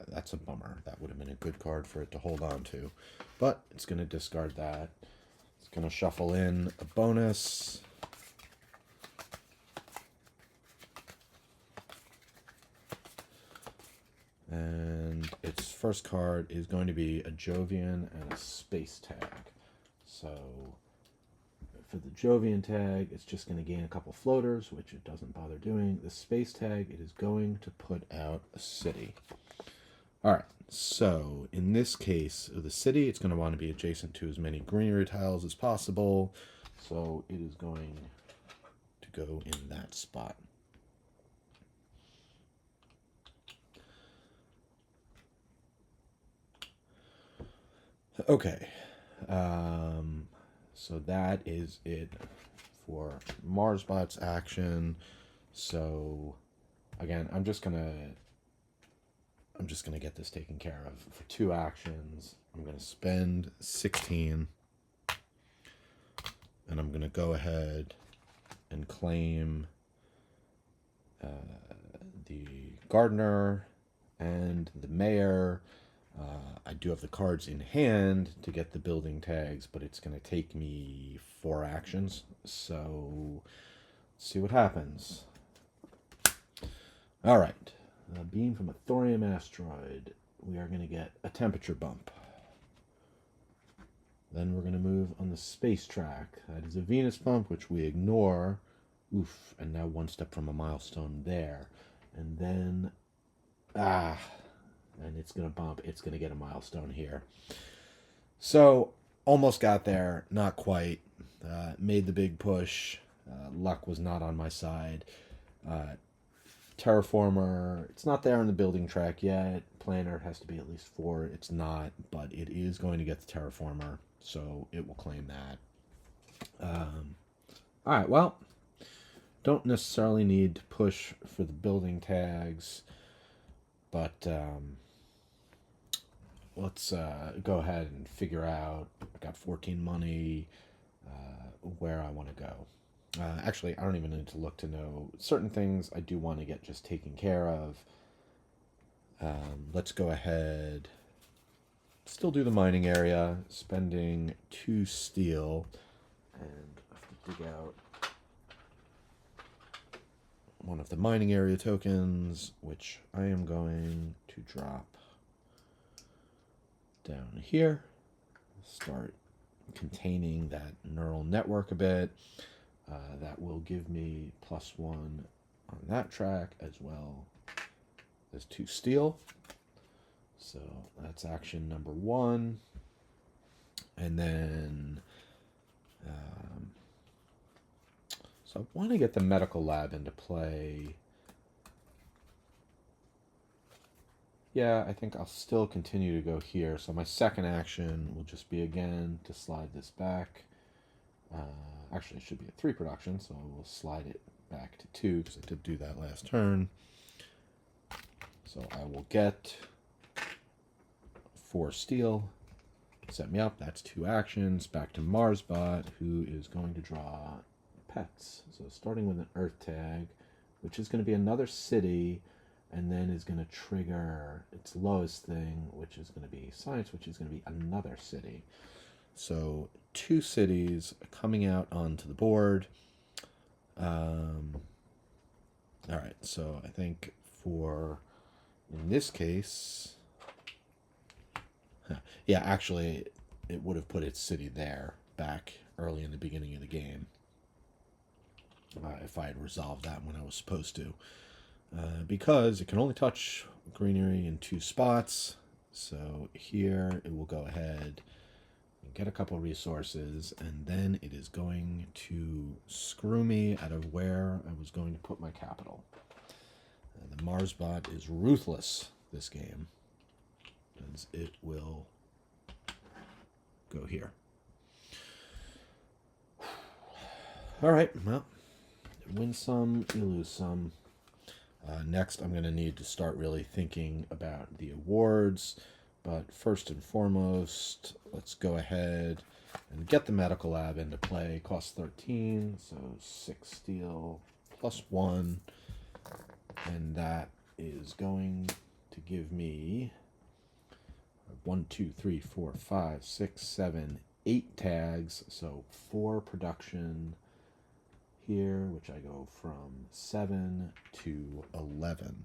that's a bummer. That would have been a good card for it to hold on to, but it's going to discard that. It's going to shuffle in a bonus. And its first card is going to be a Jovian and a space tag. So for the Jovian tag, it's just going to gain a couple floaters, which it doesn't bother doing. The space tag, it is going to put out a city. All right, so in this case, the city, it's going to want to be adjacent to as many greenery tiles as possible. So it is going to go in that spot. Okay, so that is it for MarsBot's action. So again, I'm just gonna get this taken care of for 2 actions. I'm gonna spend 16, and I'm gonna go ahead and claim the gardener and the mayor. I do have the cards in hand to get the building tags, but it's going to take me 4 actions. So let's see what happens. All right. A beam from a thorium asteroid. We are going to get a temperature bump. Then we're going to move on the space track. That is a Venus bump, which we ignore. Oof. And now 1 step from a milestone there. And then... and it's going to bump. It's going to get a milestone here. So, almost got there. Not quite. Made the big push. Luck was not on my side. Terraformer, it's not there on the building track yet. Planner has to be at least 4. It's not, but it is going to get the Terraformer, so it will claim that. All right, well, don't necessarily need to push for the building tags, but... let's go ahead and figure out, I got 14 money, where I want to go. Actually, I don't even need to look to know. Certain things I do want to get just taken care of. Let's go ahead, still do the mining area, spending 2 steel, and I have to dig out one of the mining area tokens, which I am going to drop down here, start containing that neural network a bit. That will give me +1 on that track as well as 2 steel. So that's action number 1. And then so I want to get the medical lab into play. Yeah, I think I'll still continue to go here. So my second action will just be, again, to slide this back. Actually, it should be a 3 production, so we'll slide it back to 2, because I did do that last turn. So I will get 4 steel. set me up. That's 2 actions. Back to Marsbot, who is going to draw pets. So starting with an Earth tag, which is going to be another city, and then is going to trigger its lowest thing, which is going to be science, which is going to be another city. So 2 cities coming out onto the board. All right, so I think in this case, yeah, actually, it would have put its city there back early in the beginning of the game if I had resolved that when I was supposed to. Because it can only touch greenery in 2 spots. So here it will go ahead and get a couple resources, and then it is going to screw me out of where I was going to put my capital. The Marsbot is ruthless this game, as it will go here. All right, well, win some, you lose some. Next, I'm going to need to start really thinking about the awards. But first and foremost, let's go ahead and get the medical lab into play. Costs 13, so 6 steel plus 1. And that is going to give me 1, 2, 3, 4, 5, 6, 7, 8 tags. So 4 production here, which I go from 7 to 11.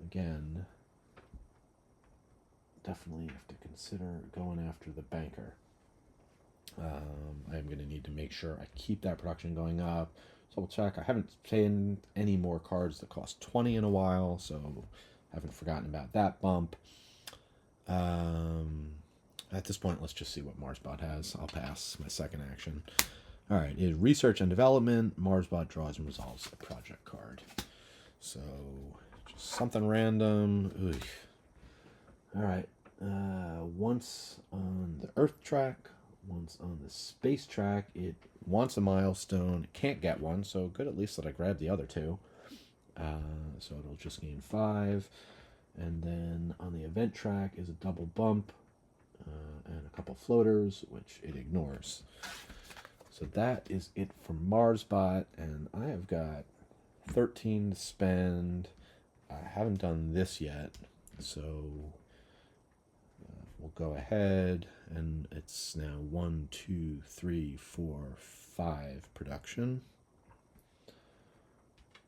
Again, definitely have to consider going after the banker. I'm going to need to make sure I keep that production going up. Double check. I haven't paid any more cards that cost 20 in a while, so I haven't forgotten about that bump. At this point, let's just see what Marsbot has. I'll pass my second action. All right, is research and development. Marsbot draws and resolves a project card. So, just something random. All right, once on the Earth track, once on the space track. It wants a milestone. It can't get one, so good at least that I grabbed the other 2. So it'll just gain 5. And then on the event track is a double bump and a couple floaters, which it ignores. So that is it for Marsbot, and I have got 13 to spend. I haven't done this yet, so we'll go ahead, and it's now 1, 2, 3, 4, 5 production.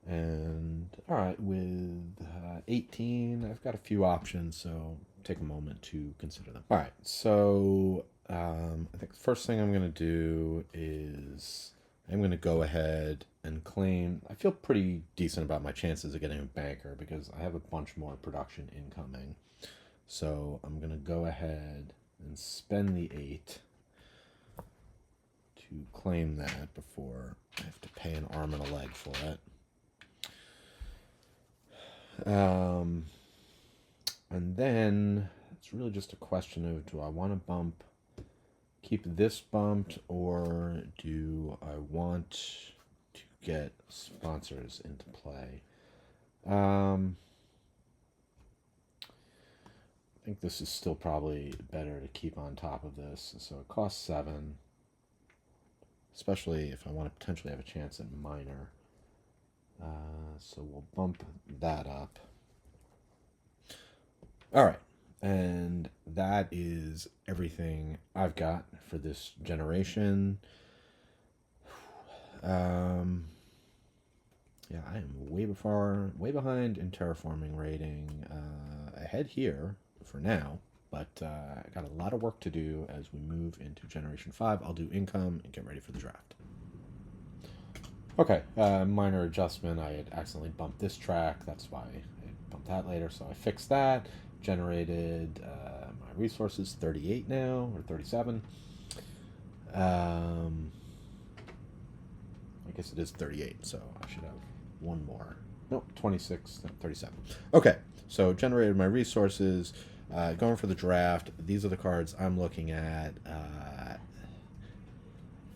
And all right, with 18, I've got a few options, so take a moment to consider them. All right, so I think the first thing I'm going to do is I'm going to go ahead and claim. I feel pretty decent about my chances of getting a banker because I have a bunch more production incoming. So I'm going to go ahead and spend the 8 to claim that before I have to pay an arm and a leg for it. And then it's really just a question of, do I want to keep this bumped, or do I want to get sponsors into play? I think this is still probably better to keep on top of this. So it costs 7, especially if I want to potentially have a chance at minor. So we'll bump that up. All right, and that is everything I've got for this generation. Yeah, I am way behind in terraforming rating. Ahead here for now, but I got a lot of work to do as we move into Generation 5. I'll do income and get ready for the draft. Okay, minor adjustment. I had accidentally bumped this track. That's why I bumped that later. So I fixed that. Generated my resources 38 now, or 37. I guess it is 38, so I should have one more. Nope, 26, 37. Okay, so generated my resources. Going for the draft. These are the cards I'm looking at.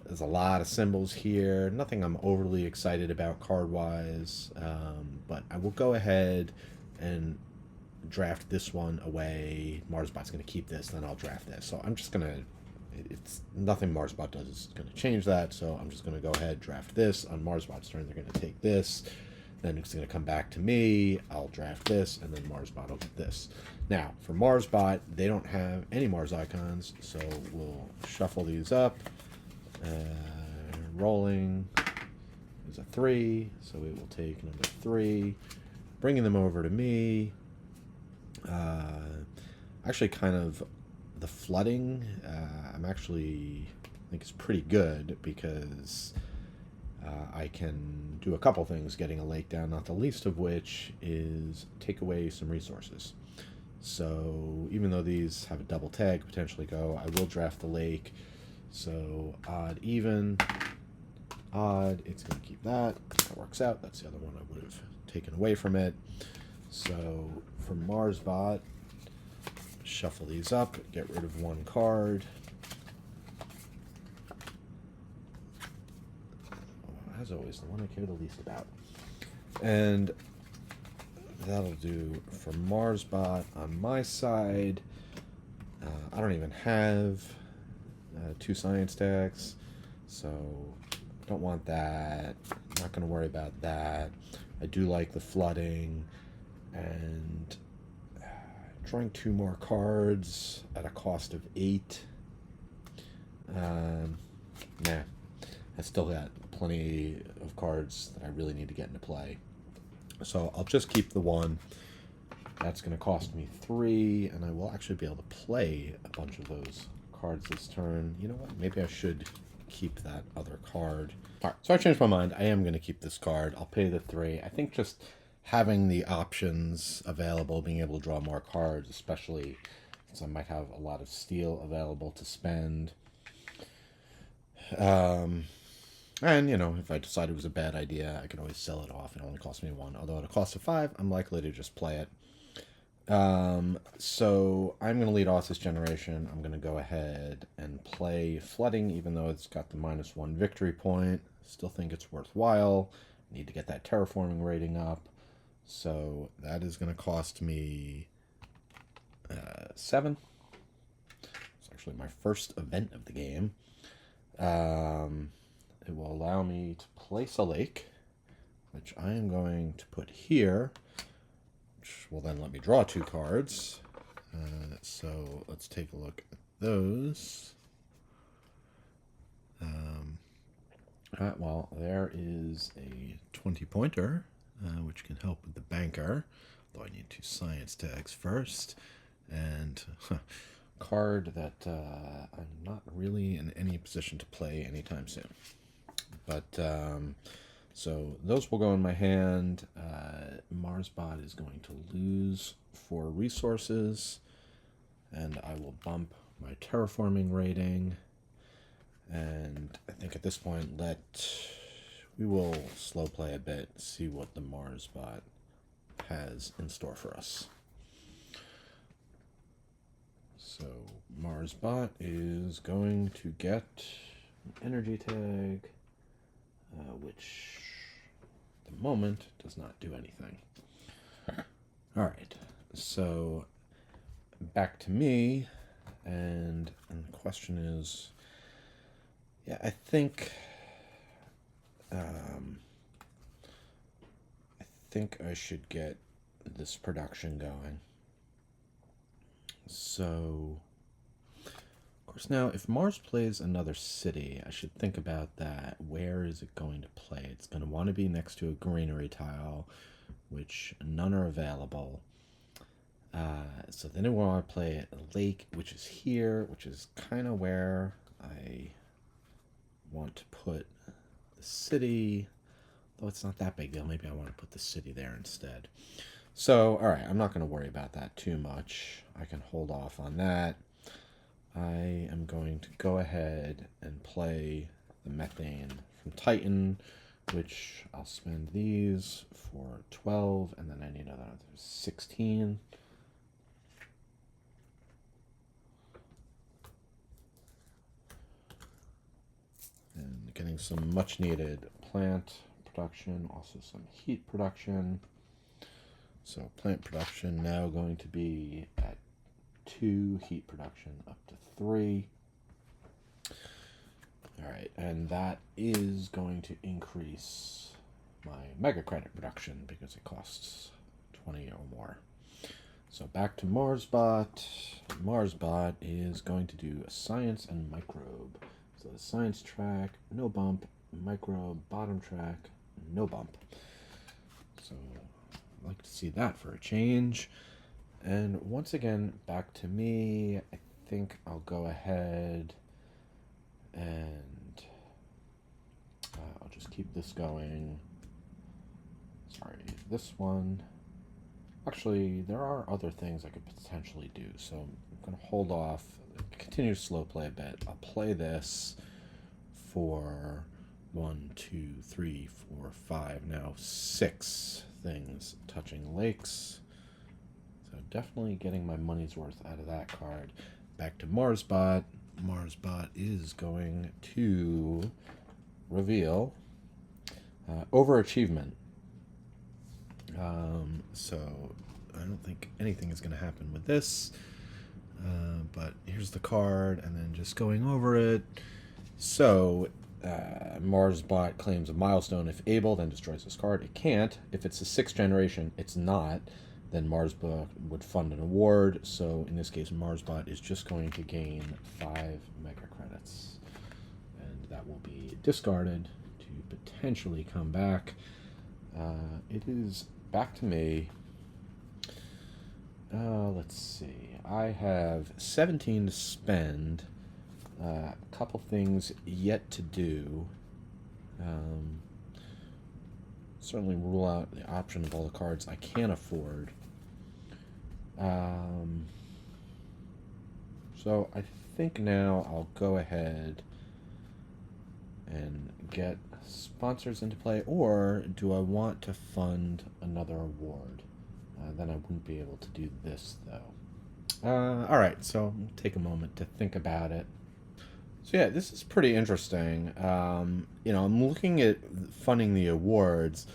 There's a lot of symbols here. Nothing I'm overly excited about card-wise, but I will go ahead and draft this one away. Marsbot's going to keep this, then I'll draft this. So I'm just going to, it's nothing Marsbot does is going to change that. So I'm just going to go ahead, draft this. On Marsbot's turn, they're going to take this. Then it's going to come back to me. I'll draft this, and then Marsbot will get this. Now, for Marsbot, they don't have any Mars icons, so we'll shuffle these up. Rolling is a 3, so we will take number 3, bringing them over to me. Actually, kind of the flooding, I think is pretty good because I can do a couple things getting a lake down, not the least of which is take away some resources. So even though these have a double tag, potentially go, I will draft the lake. So odd, even, odd, it's going to keep that. That works out. That's the other one I would have taken away from it. So for Marsbot, shuffle these up, get rid of one card. As always, the one I care the least about. And that'll do for Marsbot on my side. I don't even have 2 science tags, so don't want that. Not going to worry about that. I do like the flooding, and drawing 2 more cards at a cost of 8. Nah, I still got plenty of cards that I really need to get into play. So I'll just keep the 1. That's going to cost me 3, and I will actually be able to play a bunch of those cards this turn. You know what? Maybe I should keep that other card. All right, so I changed my mind. I am going to keep this card. I'll pay the 3. I think just having the options available, being able to draw more cards, especially since I might have a lot of steel available to spend. And, you know, if I decide it was a bad idea, I can always sell it off. It only costs me 1. Although at a cost of 5, I'm likely to just play it. So I'm going to lead off this generation. I'm going to go ahead and play Flooding, even though it's got the -1 victory point. Still think it's worthwhile. Need to get that terraforming rating up. So that is going to cost me 7. It's actually my first event of the game. It will allow me to place a lake, which I am going to put here, which will then let me draw 2 cards. So let's take a look at those. Well, there is a 20-pointer, which can help with the banker, though I need 2 science tags first. And card that I'm not really in any position to play anytime soon. But, so those will go in my hand. Marsbot is going to lose 4 resources, and I will bump my terraforming rating. And I think at this point, we will slow play a bit, see what the Marsbot has in store for us. So Marsbot is going to get an energy tag, which at the moment does not do anything. All right, so back to me, and the question is, yeah, I think I should get this production going. So, of course, now if Mars plays another city, I should think about that. Where is it going to play? It's going to want to be next to a greenery tile, which none are available. So then it will want to play a lake, which is here, which is kind of where I want to put the city. Though it's not that big deal. Maybe I want to put the city there instead. So, all right, I'm not going to worry about that too much. I can hold off on that. I am going to go ahead and play the methane from Titan, which I'll spend these for 12, and then I need another 16. And getting some much needed plant production, also some heat production. So plant production now going to be at 2, heat production up to 3. All right, and that is going to increase my mega credit production because it costs 20 or more. So back to MarsBot. MarsBot is going to do a science and microbe. So the science track, no bump. Microbe, bottom track, no bump. So I'd like to see that for a change. And once again, back to me. I think I'll go ahead and I'll just keep this going. Sorry, this one. Actually, there are other things I could potentially do, so I'm going to hold off, continue to slow play a bit. I'll play this for 1, 2, 3, 4, 5, now 6 things touching lakes. So definitely getting my money's worth out of that card. Back to MarsBot. MarsBot is going to reveal overachievement. So I don't think anything is going to happen with this. But here's the card, and then just going over it. So MarsBot claims a milestone if able, then destroys this card. It can't. If it's a 6th generation, it's not. Then MarsBot would fund an award. So in this case, MarsBot is just going to gain 5 mega credits. And that will be discarded to potentially come back. It is back to me. Let's see. I have 17 to spend. A couple things yet to do. Certainly rule out the option of all the cards I can afford. So I think now I'll go ahead and get sponsors into play, or do I want to fund another award? Then I wouldn't be able to do this, though. All right, so take a moment to think about it. So yeah, this is pretty interesting. I'm looking at funding the awards,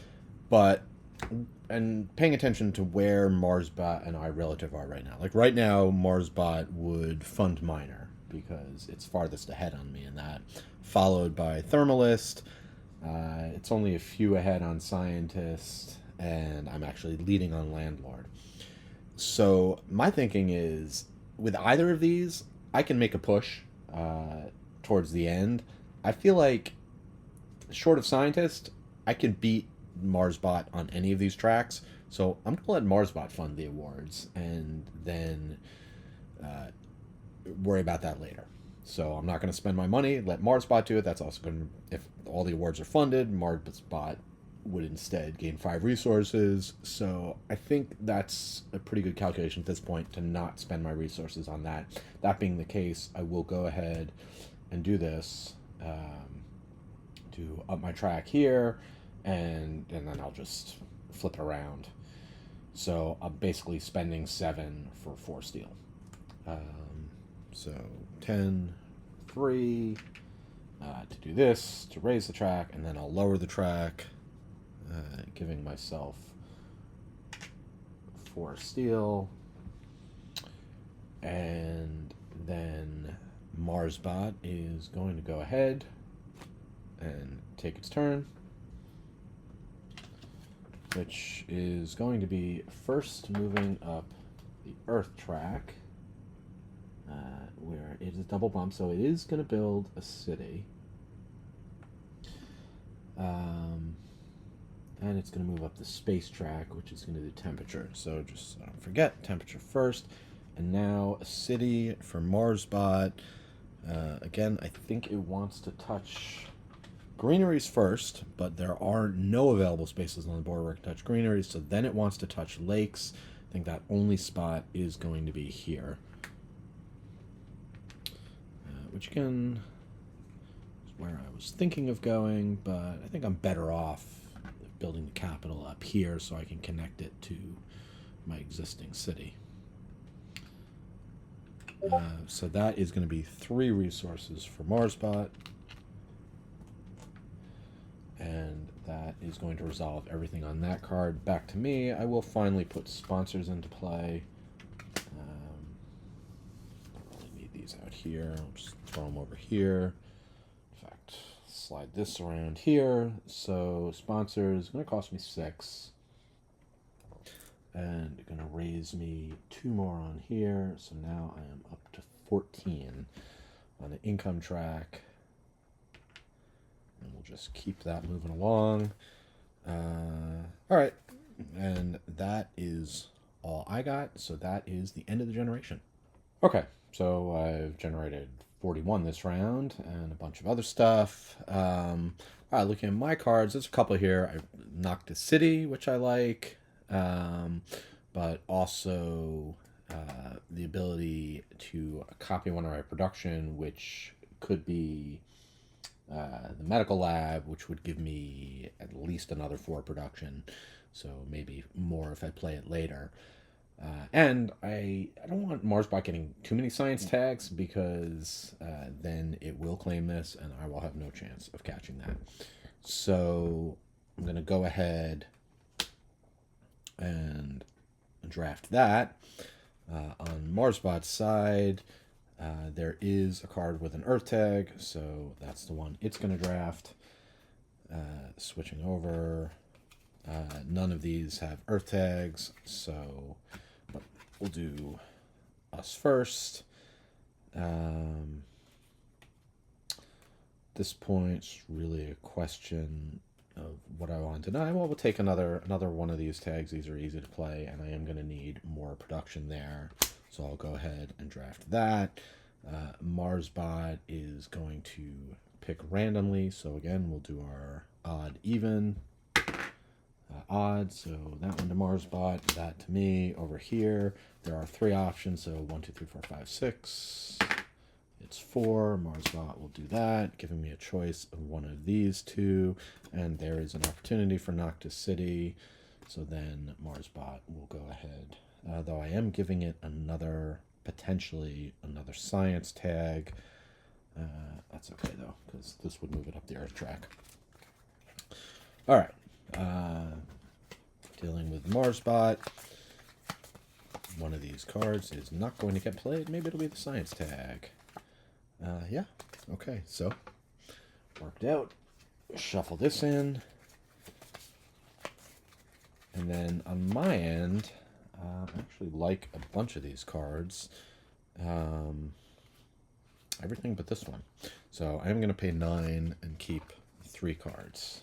and paying attention to where MarsBot and I relative are right now. Like right now, MarsBot would fund Miner because it's farthest ahead on me in that, followed by Thermalist. It's only a few ahead on Scientist, and I'm actually leading on Landlord. So my thinking is, with either of these, I can make a push towards the end. I feel like, short of Scientist, I can beat MarsBot on any of these tracks. So I'm going to let MarsBot fund the awards, and then worry about that later. So I'm not going to spend my money, let MarsBot do it. That's also going to, if all the awards are funded, MarsBot would instead gain 5 resources. So I think that's a pretty good calculation at this point to not spend my resources on that. That being the case, I will go ahead and do this to up my track here, and then I'll just flip it around. So I'm basically spending 7 for 4 steel. So 10, 3 to do this, to raise the track, and then I'll lower the track, giving myself 4 steel. And then MarsBot is going to go ahead and take its turn, which is going to be first moving up the Earth track, where it is double bump, so it is going to build a city. And it's going to move up the space track, which is going to do temperature. So just don't forget, temperature first. And now a city for MarsBot. Again, I think it wants to touch greeneries first, but there are no available spaces on the board where it can touch greeneries, so then it wants to touch lakes. I think that only spot is going to be here. Which again is where I was thinking of going, but I think I'm better off building the capital up here so I can connect it to my existing city. So that is going to be 3 resources for MarsBot. And that is going to resolve everything on that card back to me. I will finally put sponsors into play. Don't really need these out here. I'll just throw them over here. In fact, slide this around here. So sponsors is going to cost me 6. And going to raise me 2 more on here. So now I am up to 14 on the income track. And we'll just keep that moving along. All right. And that is all I got. So that is the end of the generation. Okay. So I've generated 41 this round and a bunch of other stuff. All right, looking at my cards, there's a couple here. I knocked a city, which I like. But also the ability to copy one of my production, which could be the medical lab, which would give me at least another 4 production, so maybe more if I play it later. And I don't want MarsBot getting too many science tags, because then it will claim this, and I will have no chance of catching that. So I'm going to go ahead and draft that. On MarsBot's side, there is a card with an Earth tag, so that's the one it's going to draft. Switching over. None of these have Earth tags, so we'll do us first. This point, it's really a question of what I want to know. Well, we'll take another one of these tags. These are easy to play, and I am going to need more production there. So I'll go ahead and draft that. MarsBot is going to pick randomly. So again, we'll do our odd, even. Odd, so that one to MarsBot, that to me. Over here, there are 3 options. So 1, 2, 3, 4, 5, 6. It's 4. MarsBot will do that, giving me a choice of one of these 2. And there is an opportunity for Noctis City. So then MarsBot will go ahead. Though I am giving it potentially another science tag. That's okay, though, because this would move it up the Earth track. All right. Dealing with MarsBot. One of these cards is not going to get played. Maybe it'll be the science tag. Yeah. Okay, so worked out. Shuffle this in. And then on my end, I actually like a bunch of these cards. Everything but this one. So I am going to pay 9 and keep 3 cards.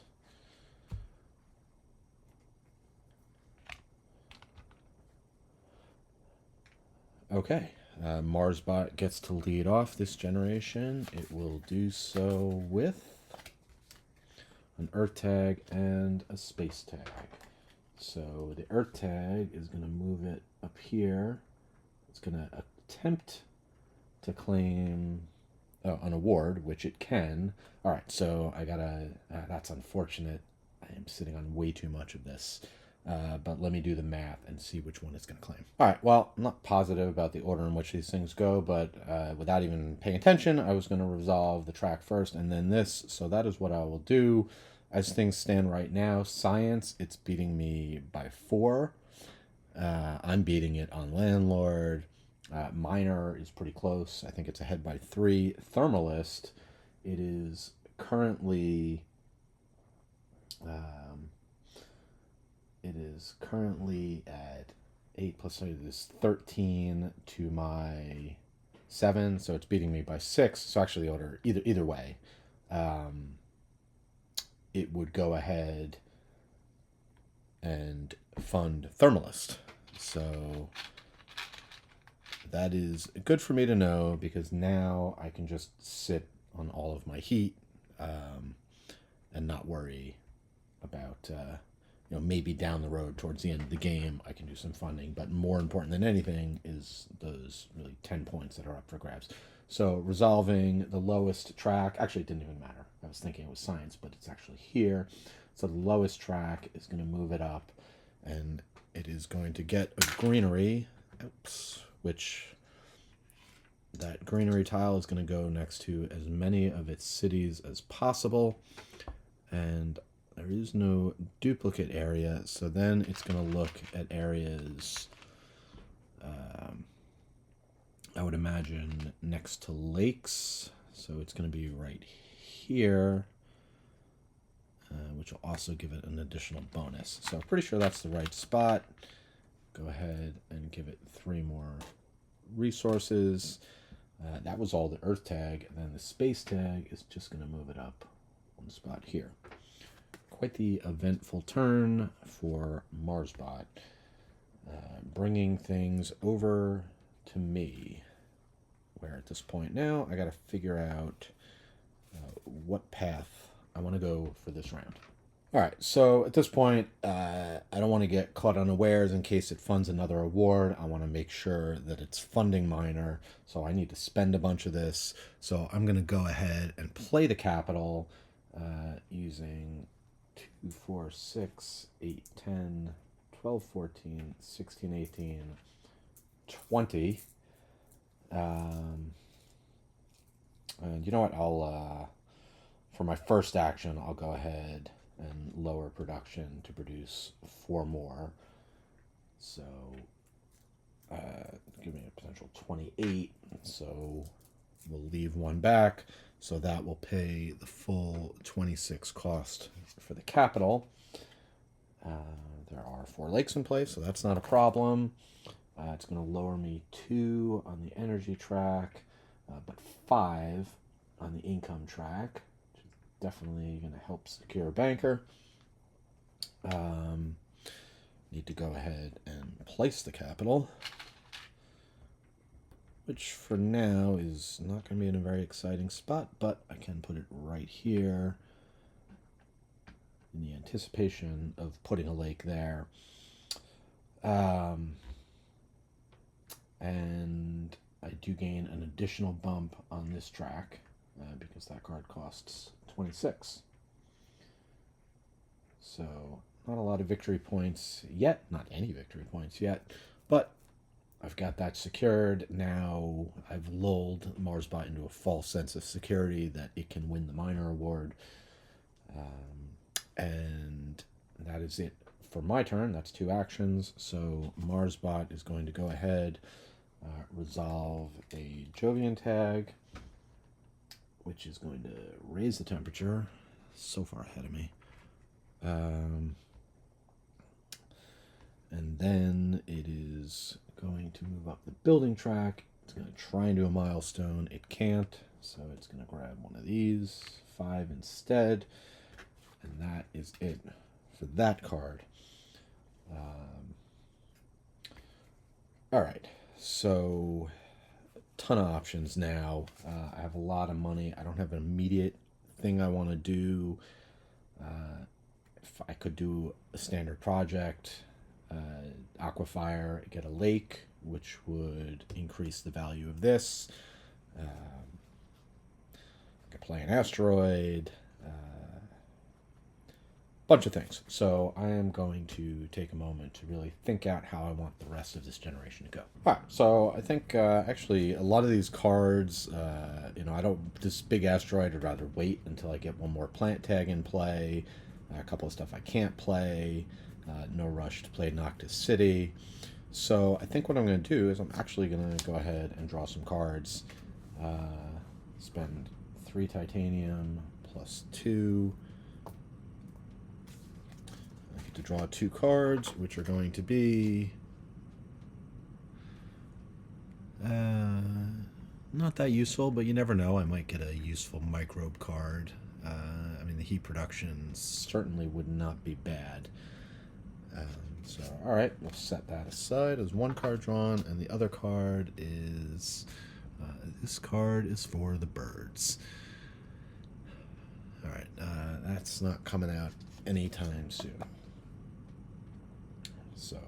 Okay. MarsBot gets to lead off this generation. It will do so with an Earth tag and a space tag. So the Earth tag is going to move it up here. It's going to attempt to claim an award, which it can. All right, so I gotta. That's unfortunate. I am sitting on way too much of this. But let me do the math and see which one it's going to claim. All right, well, I'm not positive about the order in which these things go, but without even paying attention, I was going to resolve the track first and then this. So that is what I will do. As things stand right now, science, it's beating me by 4. I'm beating it on Landlord. Minor is pretty close. I think it's ahead by 3. Thermalist, it is currently... at 8 plus 8 is 13 to my 7, so it's beating me by 6. So actually, order either way, it would go ahead and fund Thermalist. So that is good for me to know, because now I can just sit on all of my heat and not worry about maybe down the road towards the end of the game I can do some funding. But more important than anything is those really 10 points that are up for grabs. So resolving the lowest track, actually it didn't even matter. I was thinking it was science, but it's actually here. So the lowest track is going to move it up, and it is going to get a greenery, which that greenery tile is going to go next to as many of its cities as possible. And there is no duplicate area, so then it's going to look at areas, I would imagine, next to lakes. So it's going to be right here, which will also give it an additional bonus. So I'm pretty sure that's the right spot. Go ahead and give it 3 more resources. That was all the Earth tag, and then the space tag is just going to move it up 1 spot here. Quite the eventful turn for MarsBot, bringing things over to me, where at this point now I got to figure out what path I want to go for this round. All right, so at this point, I don't want to get caught unawares in case it funds another award. I want to make sure that it's funding minor, so I need to spend a bunch of this. So I'm going to go ahead and play the capital using 2, 4, 6, 8, 10, 12, 14, 16, 18, 20. And you know what? I'll, for my first action, I'll go ahead and lower production to produce 4 more. So give me a potential 28. So we'll leave 1 back. So that will pay the full 26 cost for the capital. There are 4 lakes in place, so that's not a problem. It's going to lower me 2 on the energy track, but 5 on the income track. Definitely going to help secure a banker. Need to go ahead and place the capital, which for now is not going to be in a very exciting spot, but I can put it right here in the anticipation of putting a lake there. And I do gain an additional bump on this track because that card costs 26. So not a lot of victory points yet, not any victory points yet, but I've got that secured. Now I've lulled MarsBot into a false sense of security that it can win the minor award. And that is it for my turn. That's 2 actions. So MarsBot is going to go ahead, resolve a Jovian tag, which is going to raise the temperature. So far ahead of me. And then it is going to move up the building track. It's going to try and do a milestone. It can't, so it's going to grab one of these, 5 instead. And that is it for that card. All right, so a ton of options now. I have a lot of money. I don't have an immediate thing I want to do. If I could do a standard project, Aquafire, get a lake, which would increase the value of this. I could play an asteroid, bunch of things. So I am going to take a moment to really think out how I want the rest of this generation to go. All right, so I think actually a lot of these cards, this big asteroid, I'd rather wait until I get 1 more plant tag in play, a couple of stuff I can't play, no rush to play Noctis City. So I think what I'm going to do is I'm actually going to go ahead and draw some cards, spend 3 titanium plus 2. To draw 2 cards, which are going to be not that useful, but you never know. I might get a useful microbe card. I mean, the heat production certainly would not be bad. So, all right, we'll set that aside as 1 card drawn, and the other card is this card is for the birds. All right, that's not coming out anytime soon. So,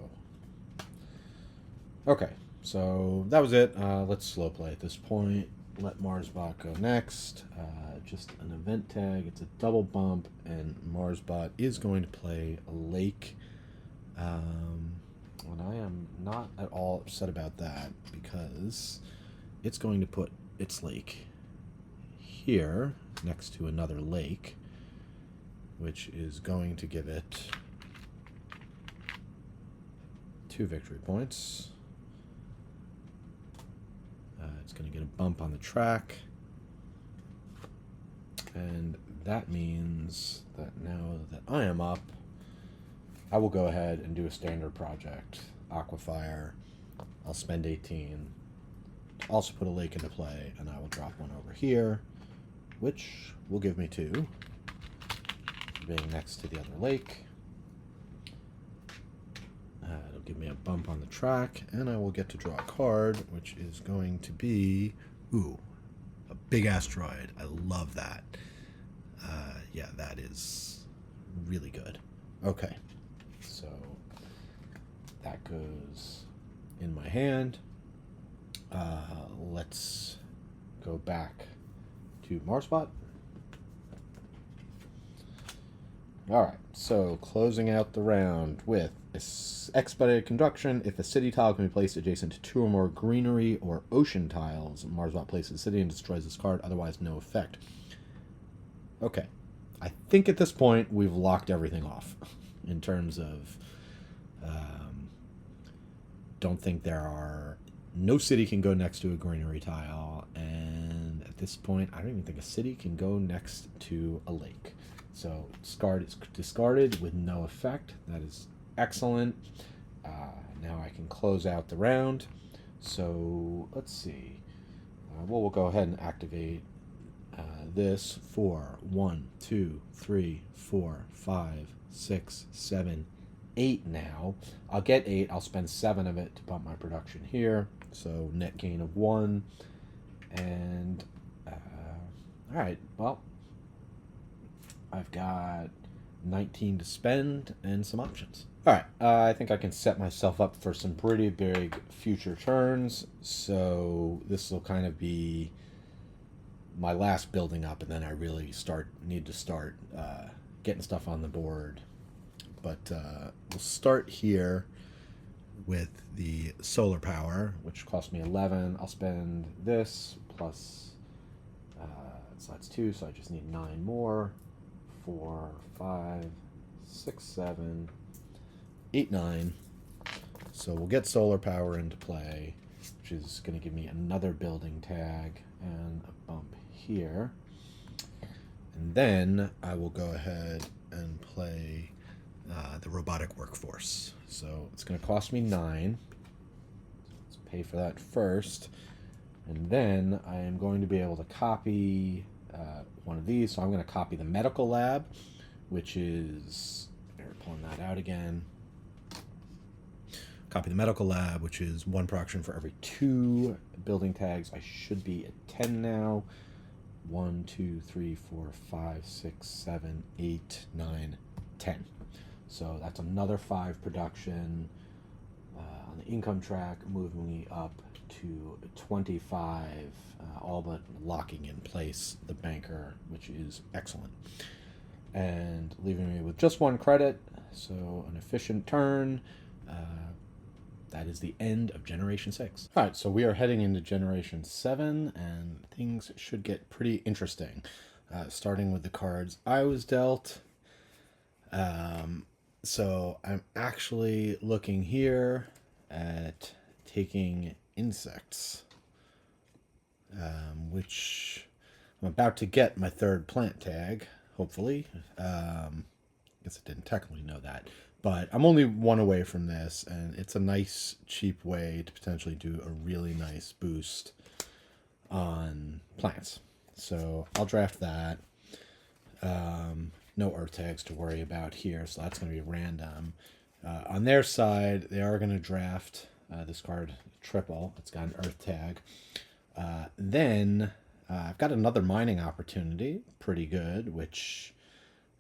okay, so that was it. Let's slow play at this point. Let MarsBot go next. Just an event tag. It's a double bump, and MarsBot is going to play a lake. And I am not at all upset about that because it's going to put its lake here next to another lake. which is going to give it 2 victory points. It's going to get a bump on the track. And that means that now that I am up, I will go ahead and do a standard project. Aquafire. I'll spend 18. Also put a lake into play, and I will drop one over here, which will give me 2, being next to the other lake. It'll give me a bump on the track, and I will get to draw a card, which is going to be, ooh, a big asteroid. I love that. Yeah, that is really good. Okay, so that goes in my hand. Let's go back to Marspot. Alright, so closing out the round with expedited construction. If a city tile can be placed adjacent to 2 or more greenery or ocean tiles, Marsbot places the city and destroys this card, otherwise no effect. Okay, I think at this point we've locked everything off in terms of don't think there are, no city can go next to a greenery tile, and at this point I don't even think a city can go next to a lake. So discard is discarded with no effect. That is excellent. Now I can close out the round. So let's see. We'll go ahead and activate this for 1, 2, 3, 4, 5, 6, 7, 8 now. I'll get 8. I'll spend 7 of it to bump my production here. So net gain of 1. And all right, well, I've got 19 to spend and some options. All right, I think I can set myself up for some pretty big future turns. So this will kind of be my last building up, and then I really need to start getting stuff on the board. But we'll start here with the solar power, which cost me 11. I'll spend this plus, so that's 2, so I just need 9 more. 4, 5, 6, 7, 8, 9. So we'll get solar power into play, which is going to give me another building tag and a bump here. And then I will go ahead and play the robotic workforce. So it's going to cost me 9. Let's pay for that first. And then I am going to be able to copy one of these. So I'm going to copy the medical lab, which is, pulling that out again. Copy the medical lab, which is 1 production for every 2 building tags. I should be at 10 now. 1, 2, 3, 4, 5, 6, 7, 8, 9, 10. So that's another 5 production on the income track, moving me up to 25, all but locking in place the banker, which is excellent. And leaving me with just 1 credit, so an efficient turn. That is the end of Generation 6. All right, so we are heading into Generation 7, and things should get pretty interesting. Starting with the cards I was dealt. So I'm actually looking here at taking insects, which I'm about to get my 3rd plant tag, hopefully. Guess I didn't technically know that, but I'm only 1 away from this, and it's a nice, cheap way to potentially do a really nice boost on plants. So I'll draft that. No earth tags to worry about here, so that's going to be random. On their side, they are going to draft this card triple. It's got an earth tag. Then I've got another mining opportunity, pretty good, which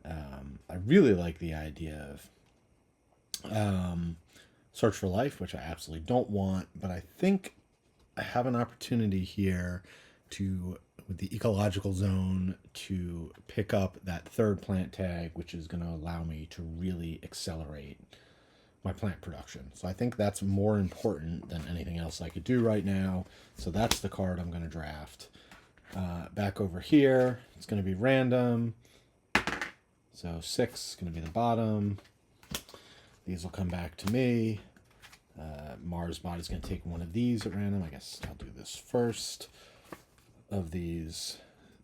I really like the idea of. Search for life, which I absolutely don't want, but I think I have an opportunity here to, with the ecological zone, to pick up that 3rd plant tag, which is going to allow me to really accelerate my plant production. So I think that's more important than anything else I could do right now. So that's the card I'm going to draft. Back over here, it's going to be random. So 6 is going to be the bottom. These will come back to me. Mars bot is going to take one of these at random. I guess I'll do this first. Of these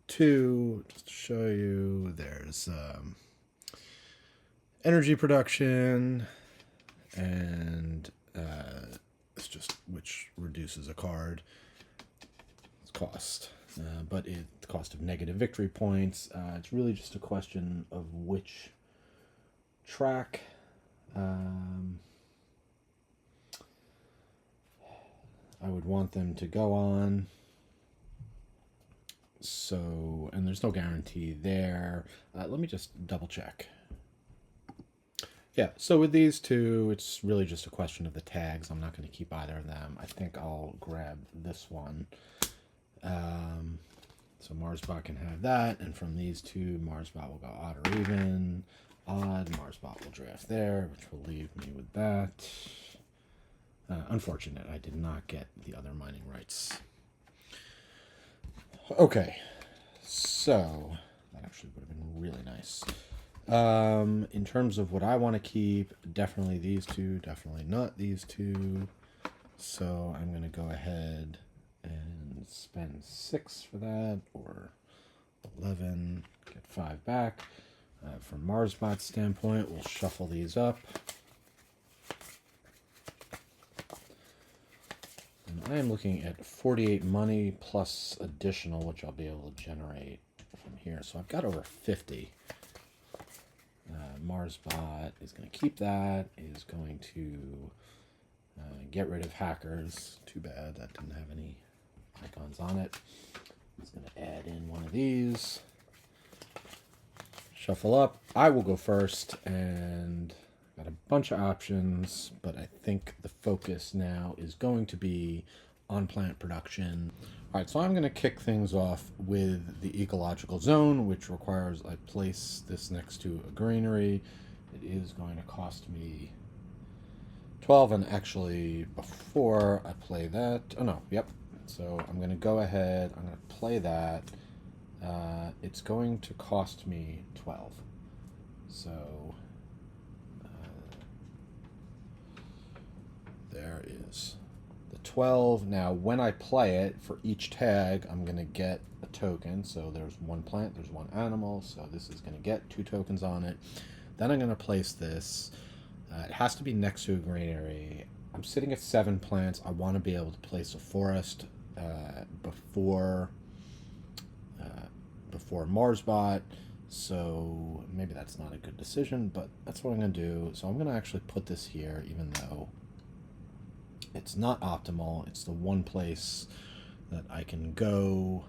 2, just to show you, there's energy production, and it's just which reduces a card. It's cost, but the cost of negative victory points. It's really just a question of which track. I would want them to go on. So, and there's no guarantee there. Let me just double check. Yeah, so with these 2, it's really just a question of the tags. I'm not going to keep either of them. I think I'll grab this one. So Marsbot can have that, and from these 2, Marsbot will go odd or even. Odd, Marsbot will draft there, which will leave me with that. Unfortunate, I did not get the other mining rights. Okay, so that actually would have been really nice. In terms of what I want to keep, definitely these 2, definitely not these 2. So I'm going to go ahead and spend 6 for that, or 11, get 5 back. From Marsbot's standpoint, we'll shuffle these up. And I am looking at 48 money plus additional, which I'll be able to generate from here. So I've got over 50. Marsbot is going to keep that, is going to get rid of hackers. Too bad that didn't have any icons on it. It's going to add in one of these. Shuffle up. I will go first, and got a bunch of options, but I think the focus now is going to be on plant production. All right, so I'm going to kick things off with the ecological zone, which requires I place this next to a granary. It is going to cost me 12, and actually before I play that, oh no, yep. So I'm going to go ahead, I'm going to play that. It's going to cost me 12. So there is the 12. Now, when I play it, for each tag, I'm going to get a token. So there's 1 plant, there's 1 animal. So this is going to get 2 tokens on it. Then I'm going to place this. It has to be next to a granary. I'm sitting at 7 plants. I want to be able to place a forest before Marsbot. So maybe that's not a good decision, but that's what I'm going to do. So I'm going to actually put this here, even though it's not optimal. It's the one place that I can go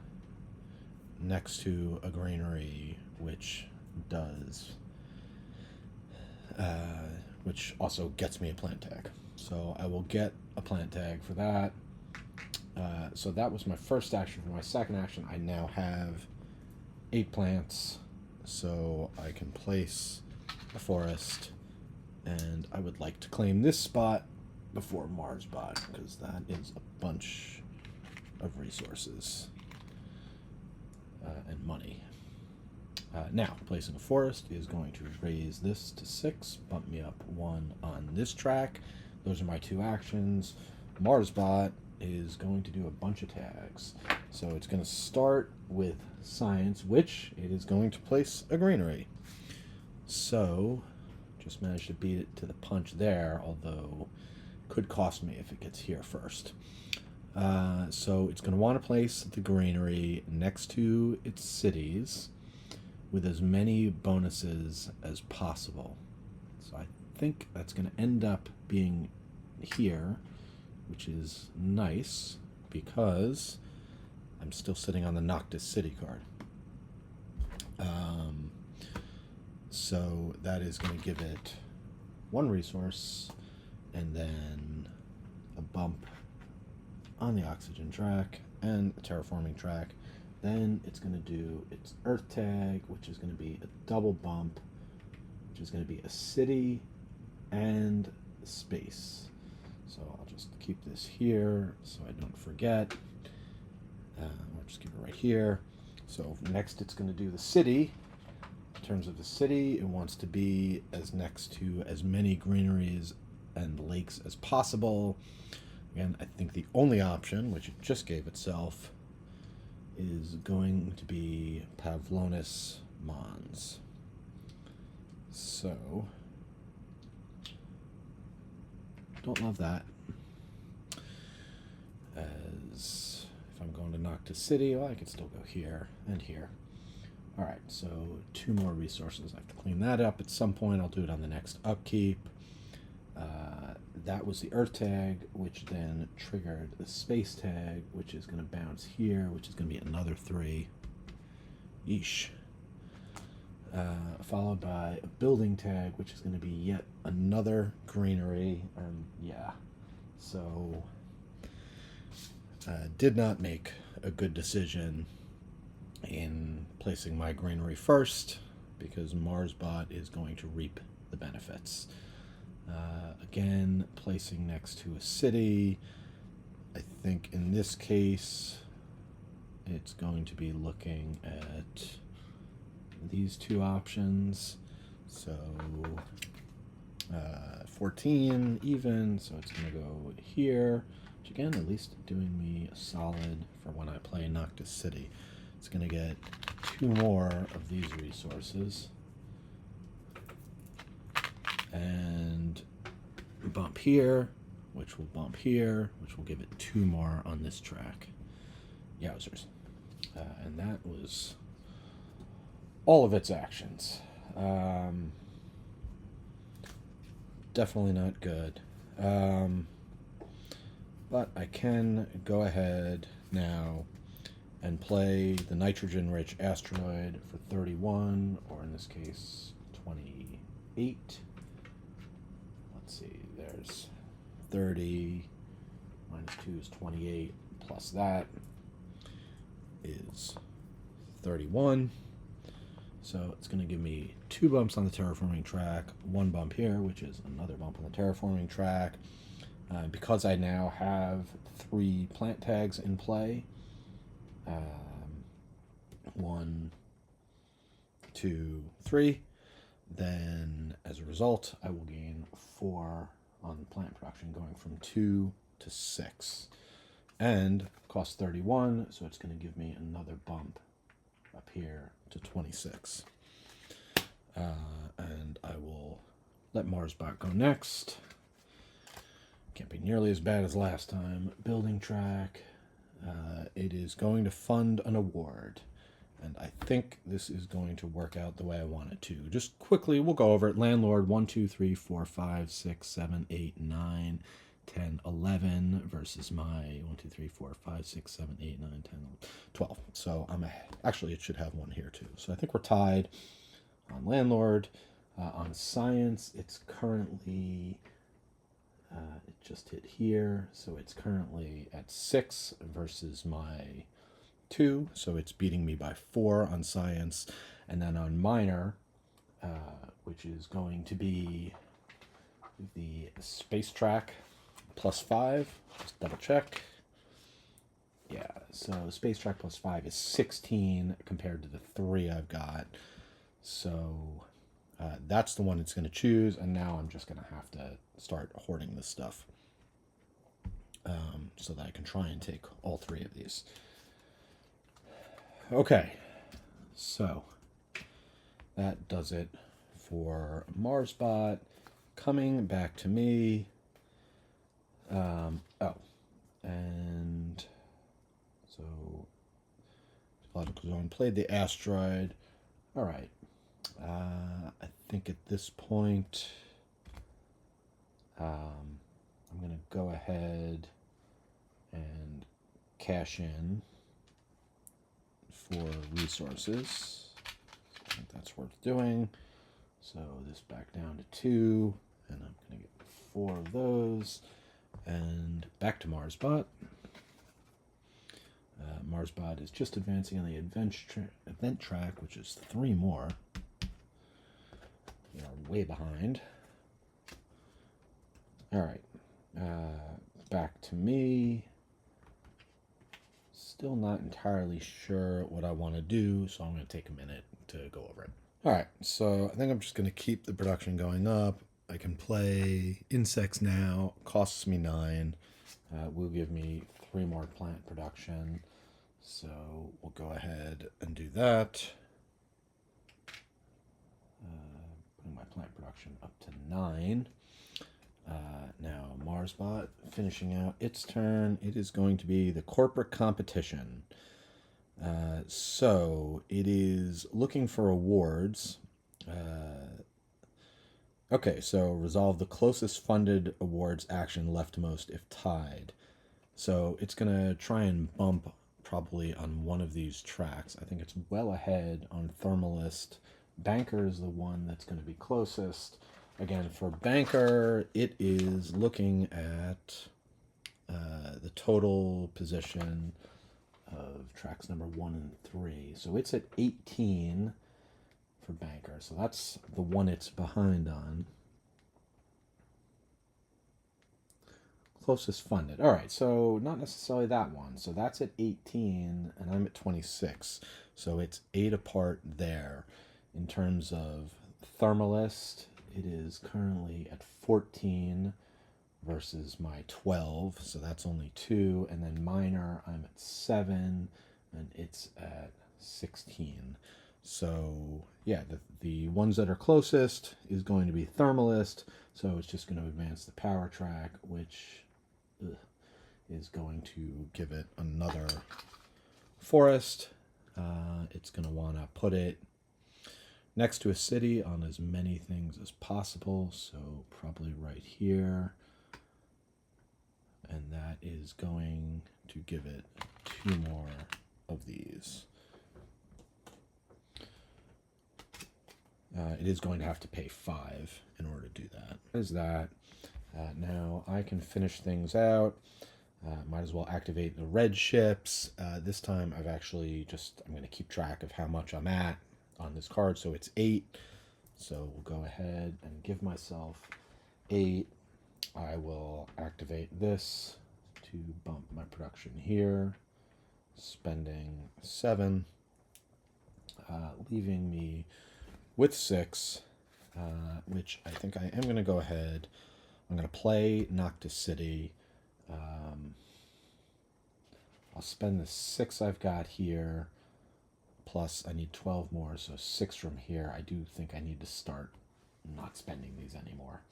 next to a granary, which does, which also gets me a plant tag. So I will get a plant tag for that. So that was my first action. For my second action, I now have 8 plants, so I can place a forest, and I would like to claim this spot before Marsbot, because that is a bunch of resources and money. Now, placing a forest is going to raise this to 6, bump me up 1 on this track. Those are my 2 actions. Marsbot is going to do a bunch of tags. So it's going to start with science, which it is going to place a granary. So, just managed to beat it to the punch there, although could cost me if it gets here first. So it's going to want to place the granary next to its cities with as many bonuses as possible. So I think that's going to end up being here, which is nice because I'm still sitting on the Noctis City card. So that is going to give it 1 resource and then a bump on the oxygen track and a terraforming track. Then it's going to do its earth tag, which is going to be a double bump, which is going to be a city and space. So I'll just keep this here so I don't forget. I'll just keep it right here. So next it's going to do the city, In terms of the city, it wants to be as next to as many greeneries and lakes as possible. Again, I think the only option, which it just gave itself, is going to be Pavlonis Mons. So, don't love that. As if I'm going to Noctis City, well, I could still go here and here. All right, so 2 more resources. I have to clean that up at some point. I'll do it on the next upkeep. That was the Earth tag, which then triggered the Space tag, which is going to bounce here, which is going to be another 3. Yeesh. Followed by a Building tag, which is going to be yet another greenery. Yeah, so did not make a good decision in placing my greenery first, because MarsBot is going to reap the benefits. Again, placing next to a city. I think in this case, it's going to be looking at these 2 options. So 14 even, so it's going to go here, which again, at least doing me a solid for when I play Noctis City. It's going to get 2 more of these resources. And bump here, which will bump here, which will give it 2 more on this track. Yowzers. And that was all of its actions. Definitely not good. But I can go ahead now and play the nitrogen-rich asteroid for 31, or in this case, 28. Let's see, there's 30, minus 2 is 28, plus that is 31. So it's going to give me 2 bumps on the terraforming track, 1 bump here, which is another bump on the terraforming track. Because I now have 3 plant tags in play, 1, 2, 3, then as a result, I will gain 4 on plant production, going from 2 to 6. And costs 31, so it's going to give me another bump up here to 26. And I will let MarsBot go next. Can't be nearly as bad as last time. Building track. It is going to fund an award. And I think this is going to work out the way I want it to. Just quickly, we'll go over it. Landlord 1, 2, 3, 4, 5, 6, 7, 8, 9, 10, 11 versus my 1, 2, 3, 4, 5, 6, 7, 8, 9, 10, 12. So I'm ahead. Actually, it should have 1 here too. So I think we're tied on Landlord. On Science, it's currently, it just hit here. So it's currently at 6 versus my 2. So it's beating me by 4 on Science. And then on Minor, which is going to be the Space Track, plus 5. Just double check. Yeah, so Space Track plus 5 is 16 compared to the 3 I've got. So that's the one it's going to choose, and now I'm just going to have to start hoarding this stuff so that I can try and take all 3 of these. Okay, so that does it for MarsBot. Coming back to me. And so Geological Zone played the asteroid. All right. I think at this point, I'm going to go ahead and cash in for resources. I think that's worth doing. So this back down to 2, and I'm going to get 4 of those. And back to MarsBot. MarsBot is just advancing on the event track, which is 3 more. We are way behind. All right. Back to me. Still not entirely sure what I want to do, so I'm going to take a minute to go over it. All right, so I think I'm just going to keep the production going up. I can play insects now. Costs me 9. Will give me 3 more plant production. So we'll go ahead and do that. Putting my plant production up to 9. Now Marsbot finishing out its turn. It is going to be the corporate competition. So it is looking for awards. Okay, so resolve the closest funded awards action leftmost if tied. So it's going to try and bump probably on one of these tracks. I think it's well ahead on Thermalist. Banker is the one that's going to be closest. Again, for Banker, it is looking at the total position of tracks number 1 and 3. So it's at 18 for Banker. So that's the one it's behind on. Closest funded. All right, so not necessarily that one. So that's at 18, and I'm at 26. So it's 8 apart there. In terms of Thermalist, it is currently at 14 versus my 12. So that's only 2. And then Minor, I'm at 7, and it's at 16. So yeah, the ones that are closest is going to be Thermalist. So it's just going to advance the power track, which is going to give it another forest. It's going to want to put it next to a city on as many things as possible. So probably right here. And that is going to give it 2 more of these. It is going to have to pay 5 in order to do that. Is that now I can finish things out. Might as well activate the red ships. This time I'm going to keep track of how much I'm at on this card. So it's 8. So we'll go ahead and give myself 8. I will activate this to bump my production here, spending 7, leaving me with 6, which I think I am going to go ahead. I'm going to play Noctis City. I'll spend the 6 I've got here, plus I need 12 more, so 6 from here. I do think I need to start not spending these anymore,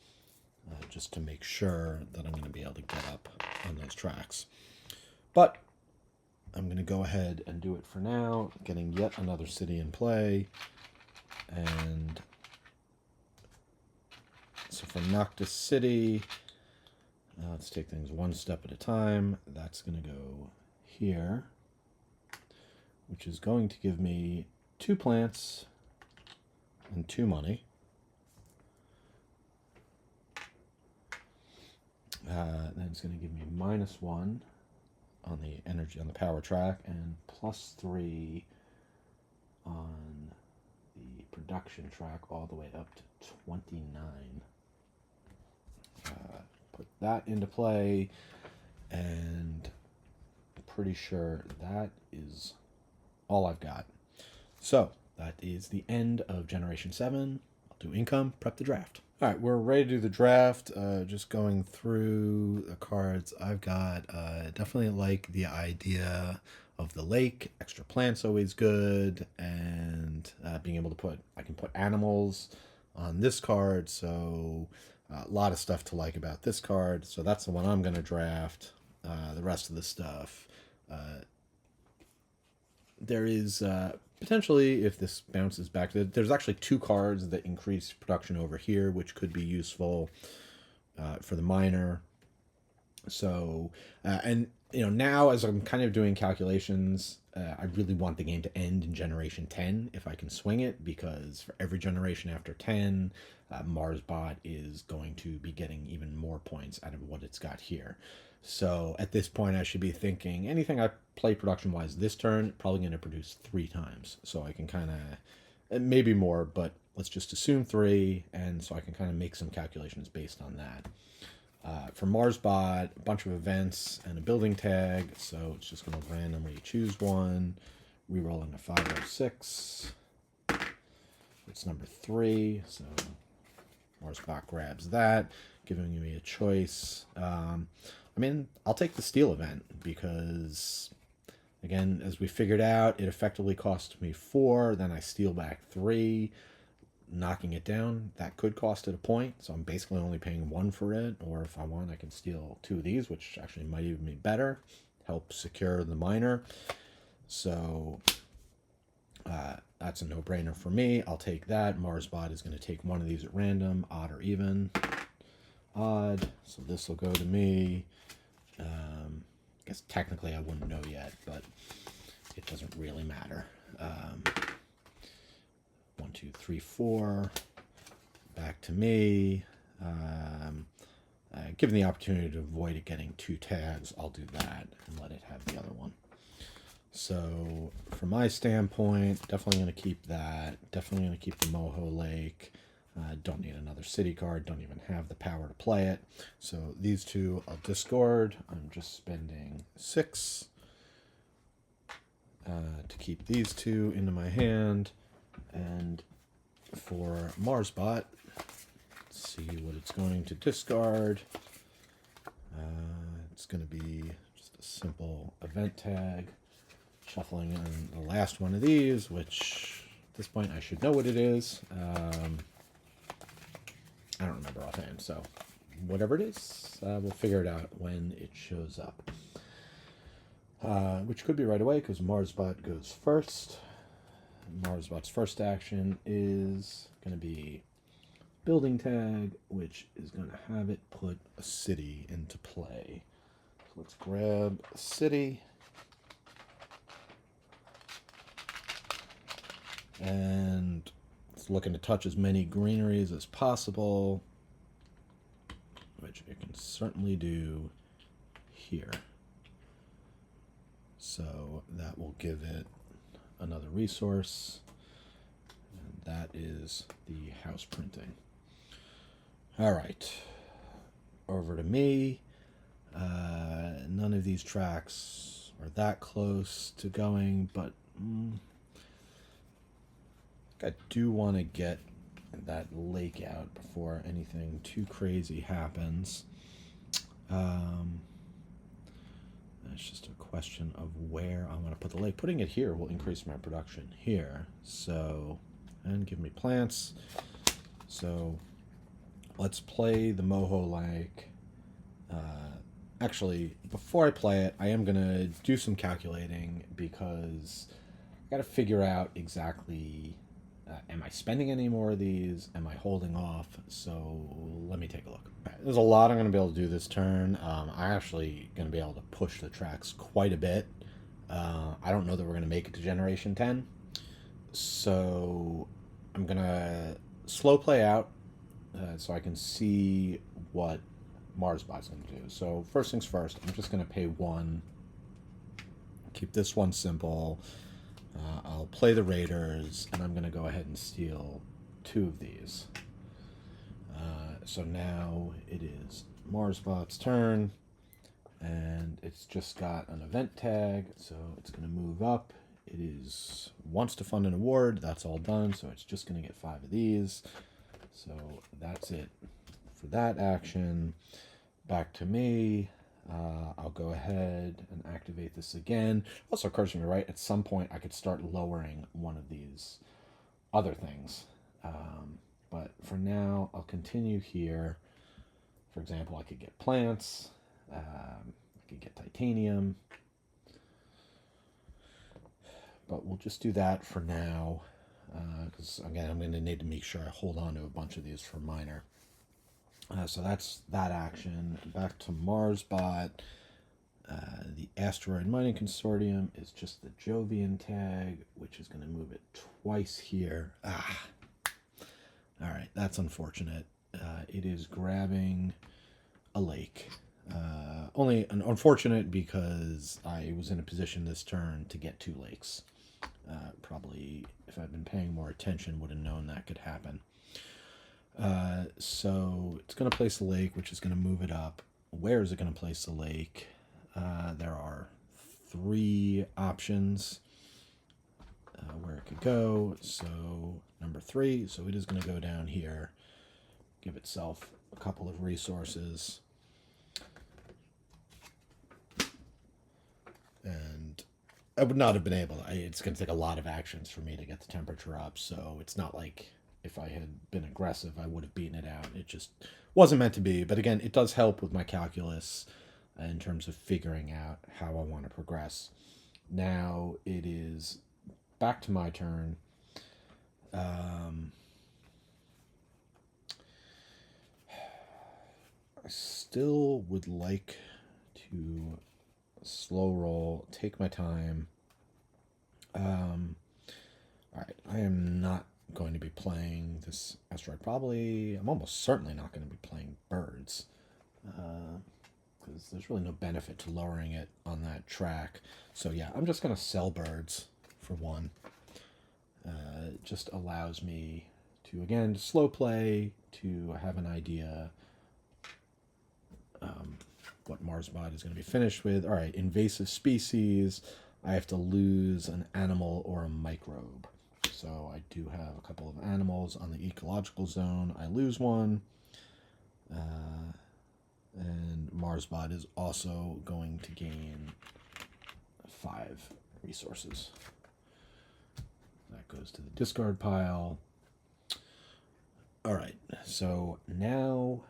just to make sure that I'm going to be able to get up on those tracks. But I'm going to go ahead and do it for now, getting yet another city in play. And so for Noctis City, let's take things one step at a time. That's going to go here, which is going to give me 2 plants and 2 money. Then it's going to give me -1 on the energy on the power track and +3 on the production track all the way up to 29. Put that into play, and I'm pretty sure that is all I've got. So that is the end of Generation 7. I'll do income, prep the draft. All right, we're ready to do the draft. Just going through the cards I've got. Definitely like the idea of the lake. Extra plants always good, and being able to I can put animals on this card, so a lot of stuff to like about this card. So that's the one I'm going to draft. The rest of the stuff, there is potentially, if this bounces back, there's actually 2 cards that increase production over here, which could be useful for the Minor. So, and now as I'm kind of doing calculations, I really want the game to end in Generation 10 if I can swing it, because for every generation after 10, Marsbot is going to be getting even more points out of what it's got here. So at this point, I should be thinking anything I play production-wise this turn, probably going to produce 3 times. So I can kind of, maybe more, but let's just assume 3, and so I can kind of make some calculations based on that. For Marsbot, a bunch of events and a building tag, so it's just going to randomly choose one, rerolling a 5 or 6. it's number 3, so Marsbot grabs that, giving me a choice. I mean, I'll take the steal event because, again, as we figured out, it effectively cost me 4, then I steal back 3, knocking it down. That could cost it a point, so I'm basically only paying 1 for it, or if I want, I can steal 2 of these, which actually might even be better, help secure the miner. So that's a no-brainer for me. I'll take that. Marsbot is going to take one of these at random, odd or even. Odd, so this will go to me. I guess technically I wouldn't know yet, but it doesn't really matter. 1, 2, 3, 4. Back to me. Given the opportunity to avoid it getting 2 tags, I'll do that and let it have the other one. So from my standpoint, definitely going to keep that. Definitely going to keep the Moho Lake. Don't need another city card. Don't even have the power to play it. So these 2 I'll discard. I'm just spending 6 to keep these 2 into my hand. And for Marsbot, let's see what it's going to discard. It's going to be just a simple event tag. Shuffling in the last one of these, which at this point I should know what it is. I don't remember offhand, so whatever it is, we'll figure it out when it shows up. Which could be right away because Marsbot goes first. Marsbot's first action is going to be building tag, which is going to have it put a city into play. So let's grab a city. And it's looking to touch as many greeneries as possible, which it can certainly do here. So that will give it another resource, and that is the house printing. All right, over to me. None of these tracks are that close to going, but I do want to get that lake out before anything too crazy happens. It's just a question of where I want to put the lake. Putting it here will increase my production here. So, and give me plants. So let's play the Moho Lake. Actually, before I play it, I am going to do some calculating because I got to figure out exactly... am I spending any more of these? Am I holding off? So let me take a look. There's a lot I'm going to be able to do this turn. I'm actually going to be able to push the tracks quite a bit. I don't know that we're going to make it to Generation 10. So I'm going to slow play out so I can see what Marsbot's going to do. So first things first, I'm just going to pay 1. Keep this one simple. I'll play the Raiders, and I'm going to go ahead and steal 2 of these. So now it is Marsbot's turn, and it's just got an event tag, so it's going to move up. It wants to fund an award. That's all done, so it's just going to get 5 of these. So that's it for that action. Back to me. I'll go ahead and activate this again. Also occurs to me, right, at some point I could start lowering one of these other things. But for now, I'll continue here. For example, I could get plants. I could get titanium. But we'll just do that for now. Because, again, I'm going to need to make sure I hold on to a bunch of these for miner. So that's that action. Back to Marsbot. The Asteroid Mining Consortium is just the Jovian tag, which is going to move it twice here. All right, that's unfortunate. It is grabbing a lake. Only unfortunate because I was in a position this turn to get 2 lakes. Probably, if I'd been paying more attention, would have known that could happen. So it's going to place the lake, which is going to move it up. Where is it going to place the lake? There are 3 options where it could go. So number 3, so it is going to go down here, give itself a couple of resources. And I would not have been able to, it's going to take a lot of actions for me to get the temperature up, so it's not like if I had been aggressive, I would have beaten it out. It just wasn't meant to be. But again, it does help with my calculus in terms of figuring out how I want to progress. Now it is back to my turn. I still would like to slow roll, take my time. All right, I am not going to be playing this asteroid. Probably, I'm almost certainly not going to be playing birds, because there's really no benefit to lowering it on that track. So yeah, I'm just going to sell birds for 1. It just allows me to, again, slow play, to have an idea what Marsbot is going to be finished with. All right, invasive species. I have to lose an animal or a microbe. So I do have a couple of animals on the ecological zone. I lose one. And Marsbot is also going to gain 5 resources. That goes to the discard pile. All right, so now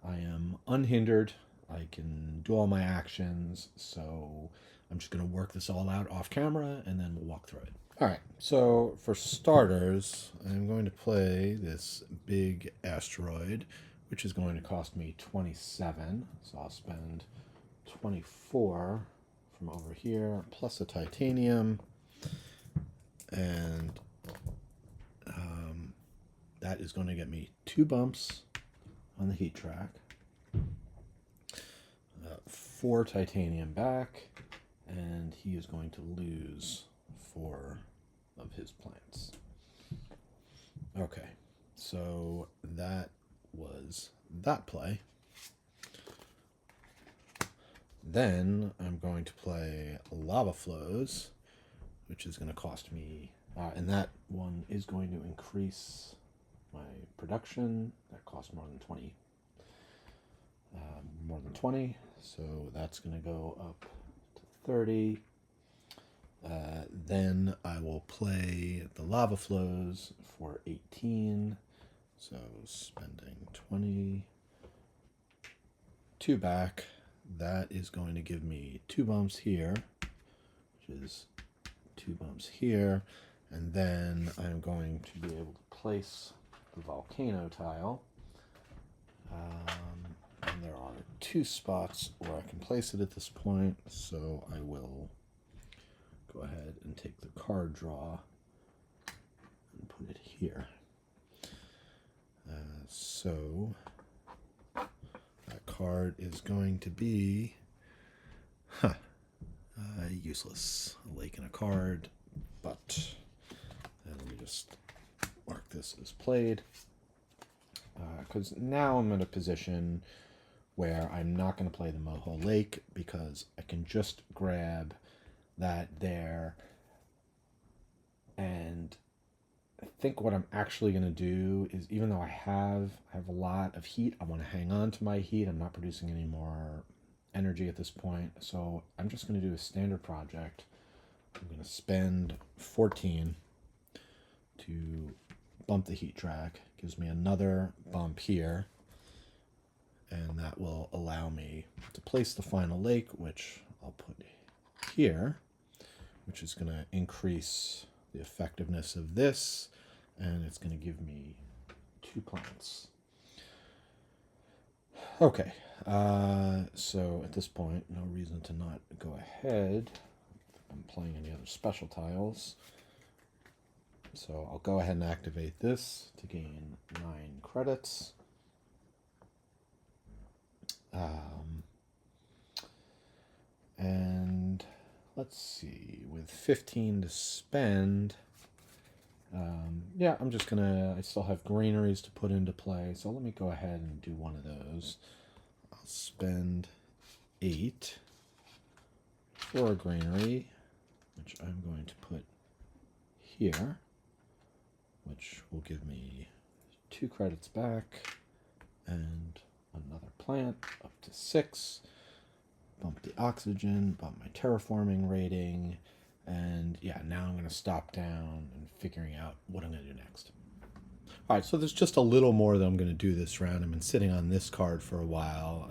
I am unhindered. I can do all my actions, so I'm just going to work this all out off camera, and then we'll walk through it. All right, so for starters, I'm going to play this big asteroid, which is going to cost me 27, so I'll spend 24 from over here, plus a titanium, and that is going to get me 2 bumps on the heat track, 4 titanium back, and he is going to lose 4 of his plants. Okay, so that was that play. Then I'm going to play Lava Flows, which is going to cost me, and that one is going to increase my production. That costs more than 20, so that's going to go up to 30. Then I will play the Lava Flows for 18, so spending 22 back. That is going to give me 2 bumps here, which is 2 bumps here, and then I'm going to be able to place the volcano tile. And there are 2 spots where I can place it at this point, so I will go ahead and take the card draw and put it here. So that card is going to be useless. A lake and a card, but let me just mark this as played, because now I'm in a position where I'm not going to play the Moho Lake, because I can just grab that there, and I think what I'm actually going to do is, even though I have a lot of heat, I want to hang on to my heat. I'm not producing any more energy at this point, so I'm just going to do a standard project. I'm going to spend 14 to bump the heat track. Gives me another bump here, and that will allow me to place the final lake, which I'll put here, which is going to increase the effectiveness of this, and it's going to give me 2 plants. Okay, so at this point, no reason to not go ahead. I'm playing any other special tiles. So I'll go ahead and activate this to gain 9 credits. And let's see, with 15 to spend, yeah, I'm just gonna, I still have greeneries to put into play, so let me go ahead and do one of those. I'll spend 8 for a greenery, which I'm going to put here. which will give me 2 credits back, and another plant up to 6. Bump the oxygen, bump my terraforming rating, and yeah, now I'm going to stop down and figuring out what I'm going to do next. All right, so there's just a little more that I'm going to do this round. I've been sitting on this card for a while.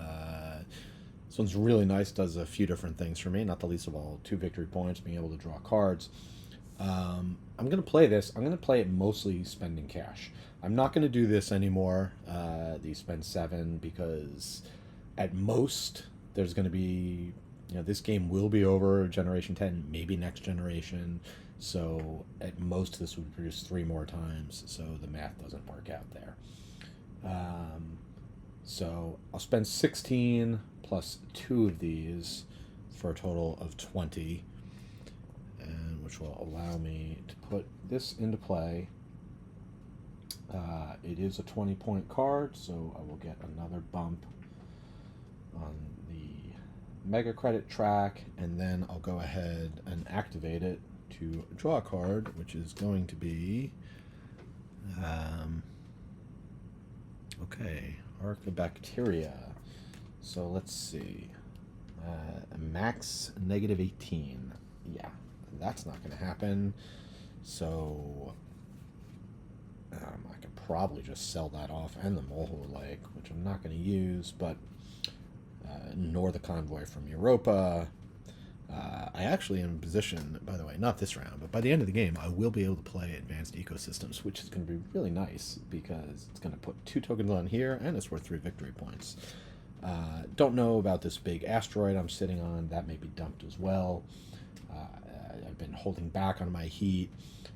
This one's really nice, does a few different things for me, not the least of all 2 victory points, being able to draw cards. I'm going to play this. I'm going to play it mostly spending cash. I'm not going to do this anymore, the spend 7, because at most there's going to be, this game will be over Generation 10, maybe next generation. So at most this would produce 3 more times, so the math doesn't work out there. So I'll spend 16 plus 2 of these for a total of 20, and which will allow me to put this into play. It is a 20-point card, so I will get another bump on the Mega Credit track, and then I'll go ahead and activate it to draw a card, which is going to be Archibacteria. So let's see, max -18. Yeah, that's not going to happen. So I could probably just sell that off, and the Molehill Lake, which I'm not going to use, but nor the Convoy from Europa. I actually am in position, by the way, not this round, but by the end of the game, I will be able to play Advanced Ecosystems, which is going to be really nice because it's going to put 2 tokens on here, and it's worth 3 victory points. Don't know about this big asteroid I'm sitting on. That may be dumped as well. I've been holding back on my heat.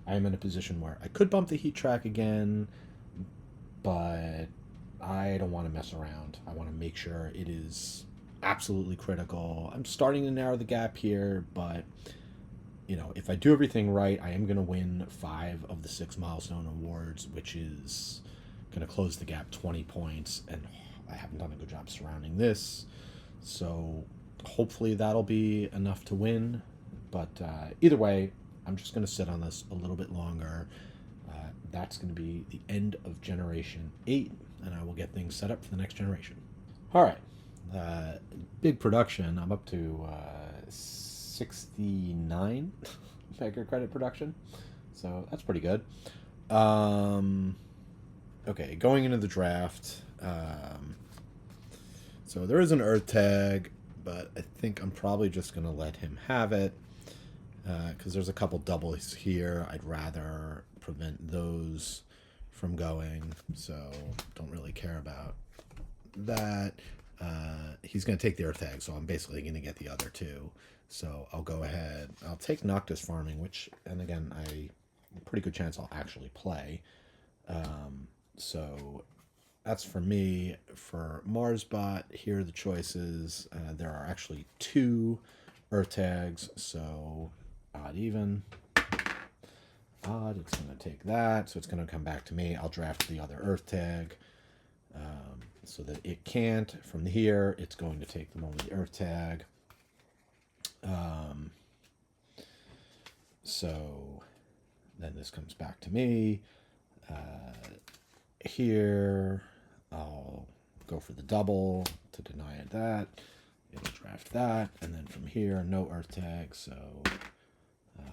I am in a position where I could bump the heat track again, but I don't want to mess around. I want to make sure it is absolutely critical. I'm starting to narrow the gap here, but if I do everything right, I am going to win 5 of the 6 milestone awards, which is going to close the gap 20 points, and I haven't done a good job surrounding this, so hopefully that'll be enough to win. But either way, I'm just going to sit on this a little bit longer. That's going to be the end of Generation 8, and I will get things set up for the next generation. All right. Big production. I'm up to 69 Mega Credit production, so that's pretty good. Okay, going into the draft. So there is an Earth tag, but I think I'm probably just going to let him have it because there's a couple doubles here. I'd rather prevent those from going, so don't really care about that. He's going to take the Earth tag, so I'm basically going to get the other 2. So I'll go ahead. I'll take Noctis Farming, which, and again, a pretty good chance I'll actually play. So that's for me. For Marsbot, here are the choices. There are actually 2 Earth tags, so odd, even. Odd, it's going to take that, so it's going to come back to me. I'll draft the other Earth tag. So that it can't. From here, it's going to take them over the Earth tag. So then this comes back to me. Here, I'll go for the double to deny it that. It'll draft that. And then from here, no Earth tag, so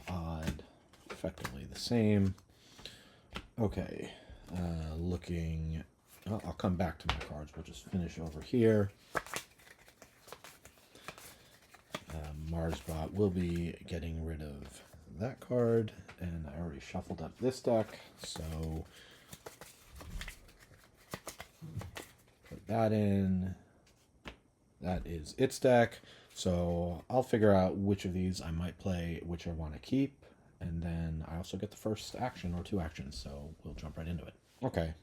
odd. Effectively the same. Okay, looking... I'll come back to my cards. We'll just finish over here. Marsbot will be getting rid of that card, and I already shuffled up this deck, so put that in. That is its deck, so I'll figure out which of these I might play, which I want to keep, and then I also get the first action or 2 actions, so we'll jump right into it. Okay.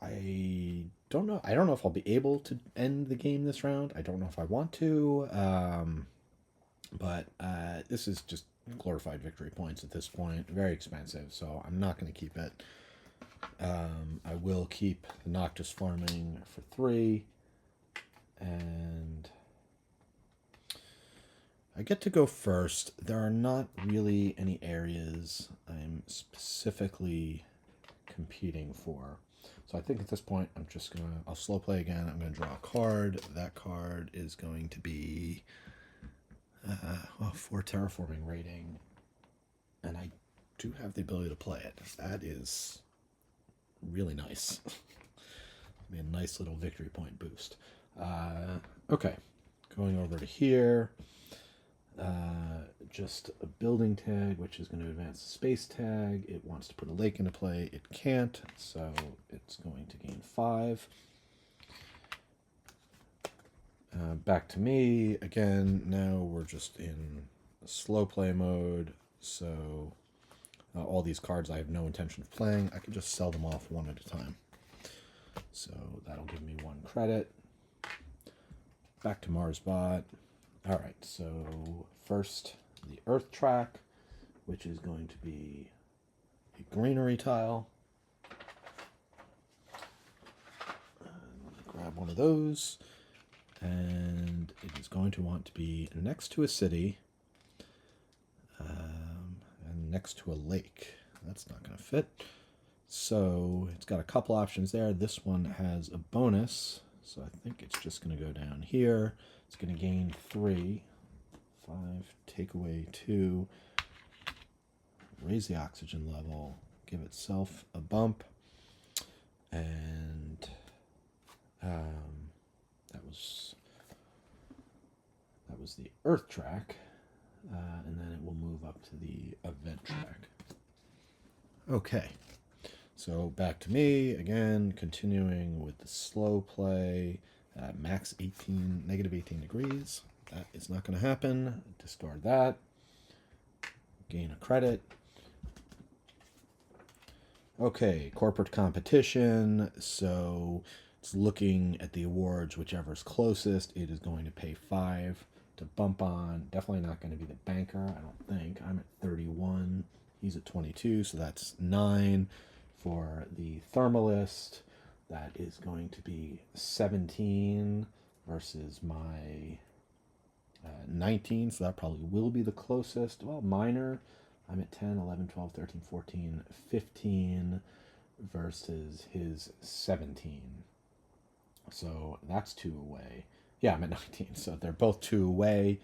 I don't know. I don't know if I'll be able to end the game this round. I don't know if I want to. But this is just glorified victory points at this point. Very expensive, so I'm not going to keep it. I will keep the Noctis Farming for 3. And I get to go first. There are not really any areas I'm specifically competing for. So I think at this point, I'll slow play again. I'm gonna draw a card. That card is going to be 4 terraforming rating, and I do have the ability to play it. That is really nice. Be a nice little victory point boost. Okay, going over to here. Just a building tag, which is going to advance the space tag. It wants to put a lake into play. It can't, so it's going to gain 5. Back to me. Again, now we're just in slow play mode, so all these cards I have no intention of playing. I can just sell them off one at a time. So that'll give me 1 credit. Back to Mars Bot. All right, so first the Earth track, which is going to be a greenery tile. Grab one of those, and it is going to want to be next to a city and next to a lake. That's not going to fit. So it's got a couple options there. This one has a bonus, so I think it's just going to go down here. It's going to gain 3. 5, take away 2, raise the oxygen level, give itself a bump, and that was the Earth track, and then it will move up to the event track. Okay, so back to me again, continuing with the slow play, max 18, negative 18 degrees. That is not going to happen. Discard that. Gain a credit. Okay, corporate competition. So it's looking at the awards, whichever's closest. It is going to pay 5 to bump on. Definitely not going to be the banker, I don't think. I'm at 31. He's at 22, so that's 9. For the thermalist, that is going to be 17 versus my 19, so that probably will be the closest. Well, minor, I'm at 10, 11, 12, 13, 14, 15 versus his 17. So that's 2 away. Yeah, I'm at 19, so they're both 2 away.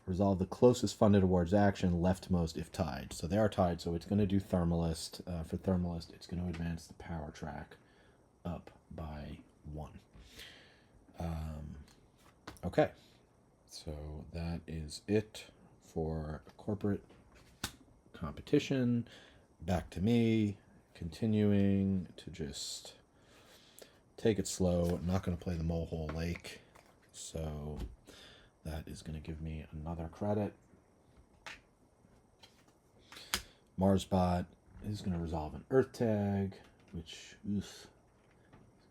Resolve the closest funded awards action, leftmost if tied. So they are tied, so it's going to do thermalist. For thermalist, it's going to advance the power track up by 1. Okay, so that is it for corporate competition. Back to me, continuing to just take it slow. I'm not going to play the Molehole Lake, so that is going to give me another credit. Marsbot is going to resolve an Earth tag, which is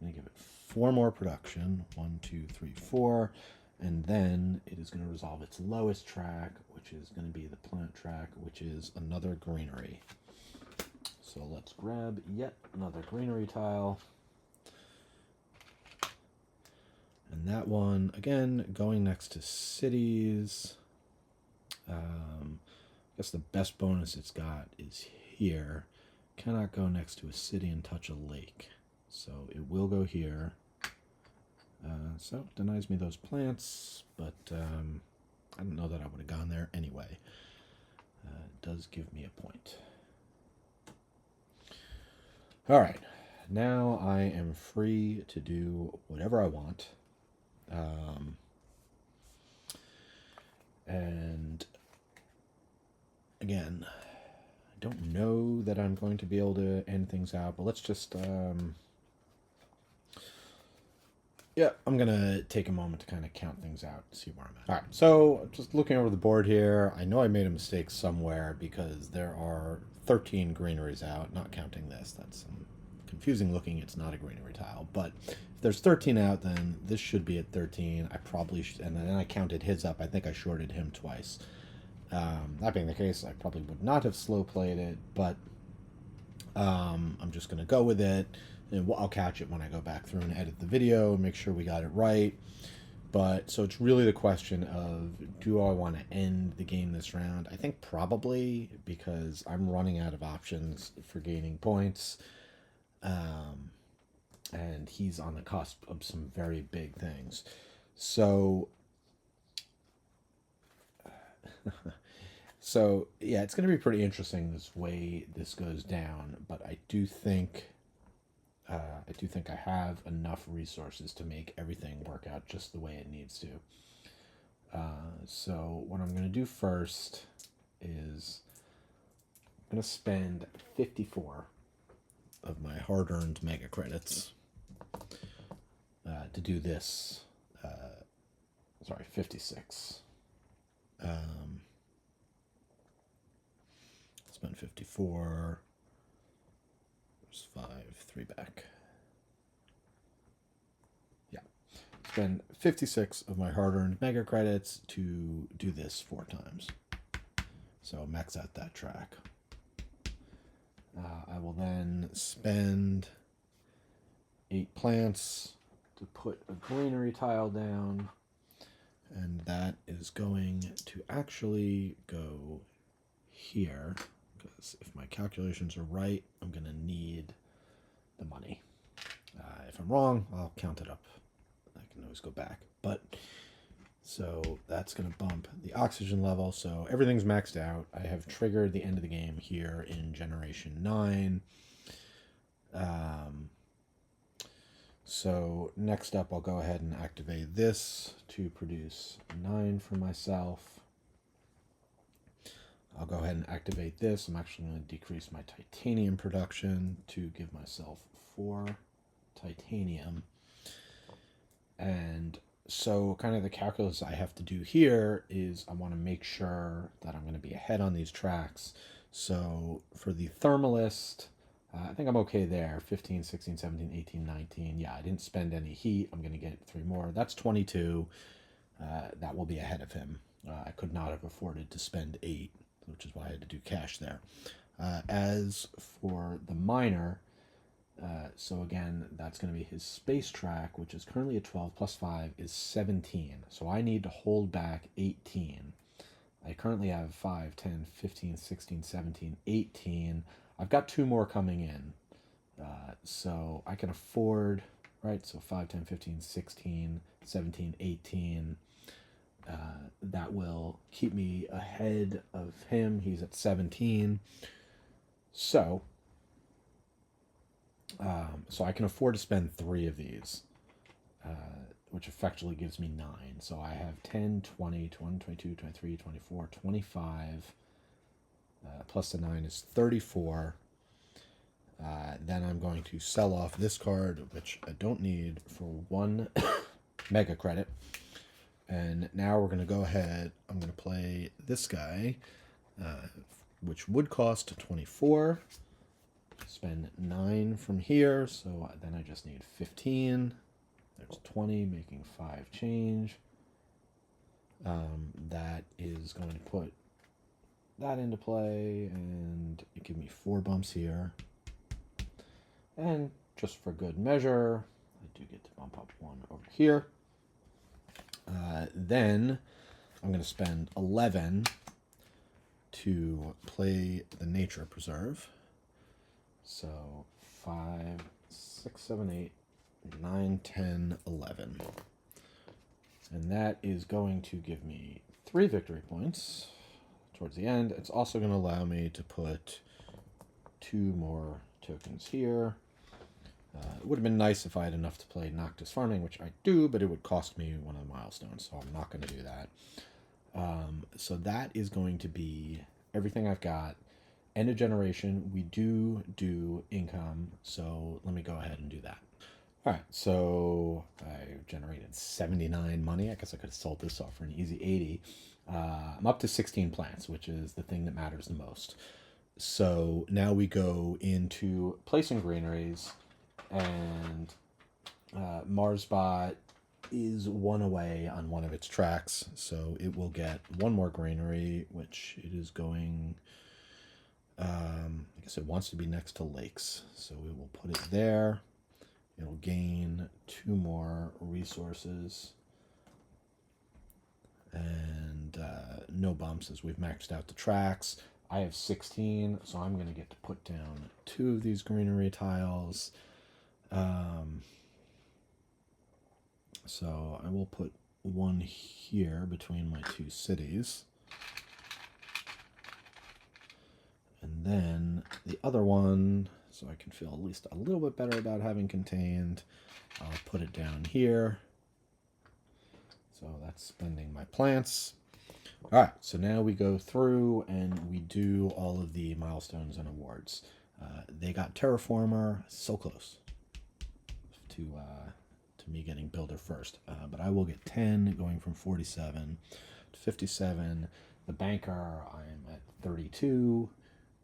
going to give it 4 more production. 1, 2, 3, 4. And then it is going to resolve its lowest track, which is going to be the plant track, which is another greenery. So let's grab yet another greenery tile. And that one, again, going next to cities. I guess the best bonus it's got is here. Cannot go next to a city and touch a lake. So it will go here. So it denies me those plants, but I don't know that I would have gone there anyway. It does give me a point. All right, now I am free to do whatever I want. And again, I don't know that I'm going to be able to end things out, but let's just yeah, I'm going to take a moment to kind of count things out, see where I'm at. All right, so just looking over the board here, I know I made a mistake somewhere because there are 13 greeneries out, not counting this. That's confusing looking. It's not a greenery tile, but if there's 13 out, then this should be at 13. I probably should, and then I counted his up. I think I shorted him twice. That being the case, I probably would not have slow played it, but I'm just going to go with it. And I'll catch it when I go back through and edit the video and make sure we got it right. But so it's really the question of, do I want to end the game this round? I think probably, because I'm running out of options for gaining points. And he's on the cusp of some very big things. So, so yeah, it's going to be pretty interesting this way this goes down. But I have enough resources to make everything work out just the way it needs to. So what I'm going to do first is I'm going to spend 54 of my hard-earned mega credits to do this. 56. Spend 54. There's 5, 3 back. Yeah. Spend 56 of my hard-earned mega credits to do this 4 times. So max out that track. I will then spend 8 plants to put a greenery tile down, and that is going to actually go here, because if my calculations are right, I'm going to need the money. If I'm wrong, I'll count it up. I can always go back. But so that's going to bump the oxygen level. So everything's maxed out. I have triggered the end of the game here in generation 9. So next up, I'll go ahead and activate this to produce 9 for myself. I'll go ahead and activate this. I'm actually going to decrease my titanium production to give myself 4 titanium. And so kind of the calculus I have to do here is I want to make sure that I'm going to be ahead on these tracks. So for the thermalist, I think I'm okay there. 15, 16, 17, 18, 19. Yeah, I didn't spend any heat. I'm going to get 3 more. That's 22. That will be ahead of him. I could not have afforded to spend 8, which is why I had to do cash there. As for the miner, so again, that's going to be his space track, which is currently at 12, plus 5 is 17. So I need to hold back 18. I currently have 5, 10, 15, 16, 17, 18. I've got 2 more coming in. So I can afford, right? So 5, 10, 15, 16, 17, 18. That will keep me ahead of him. He's at 17. So I can afford to spend 3 of these, which effectively gives me 9. So I have 10, 20, 21, 22, 23, 24, 25. Plus the 9 is 34. Then I'm going to sell off this card, which I don't need, for 1 mega credit. And now we're going to go ahead. I'm going to play this guy, which would cost 24. Spend 9 from here, so then I just need 15. There's 20, making 5 change. That is going to put that into play, and it give me 4 bumps here. And just for good measure, I do get to bump up 1 over here. Then I'm going to spend 11 to play the Nature Preserve. So 5, 6, 7, 8, 9, 10, 11. And that is going to give me 3 victory points towards the end. It's also going to allow me to put 2 more tokens here. It would have been nice if I had enough to play Noctis Farming, which I do, but it would cost me one of the milestones, so I'm not going to do that. So that is going to be everything I've got. End of generation, we do income, so let me go ahead and do that. All right, so I generated 79 money. I guess I could have sold this off for an easy 80. I'm up to 16 plants, which is the thing that matters the most. So now we go into placing greeneries, and Marsbot is 1 away on one of its tracks, so it will get 1 more greenery, which it is going... I guess it wants to be next to lakes, so we will put it there. It'll gain 2 more resources. and no bumps as we've maxed out the tracks. I have 16, so I'm going to get to put down 2 of these greenery tiles. So I will put 1 here between my 2 cities. And then the other one, so I can feel at least a little bit better about having contained, I'll put it down here. So that's spending my plants. All right, so now we go through and we do all of the milestones and awards. They got Terraformer, so close to me getting Builder first. But I will get 10, going from 47 to 57. The Banker, I'm at 32,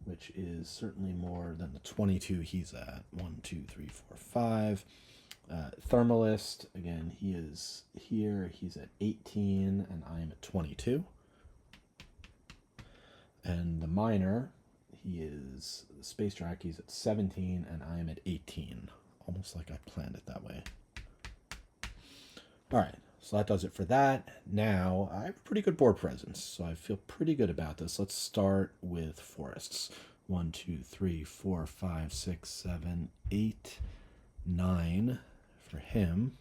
which is certainly more than the 22 he's at. 1, 2, 3, 4, 5. Thermalist, again, he is here. He's at 18, and I'm at 22. And the Miner, he is the Space Track. He's at 17, and I am at 18. Almost like I planned it that way. All right, so that does it for that. Now, I have pretty good board presence, so I feel pretty good about this. Let's start with forests. 1, 2, 3, 4, 5, 6, 7, 8, 9 for him.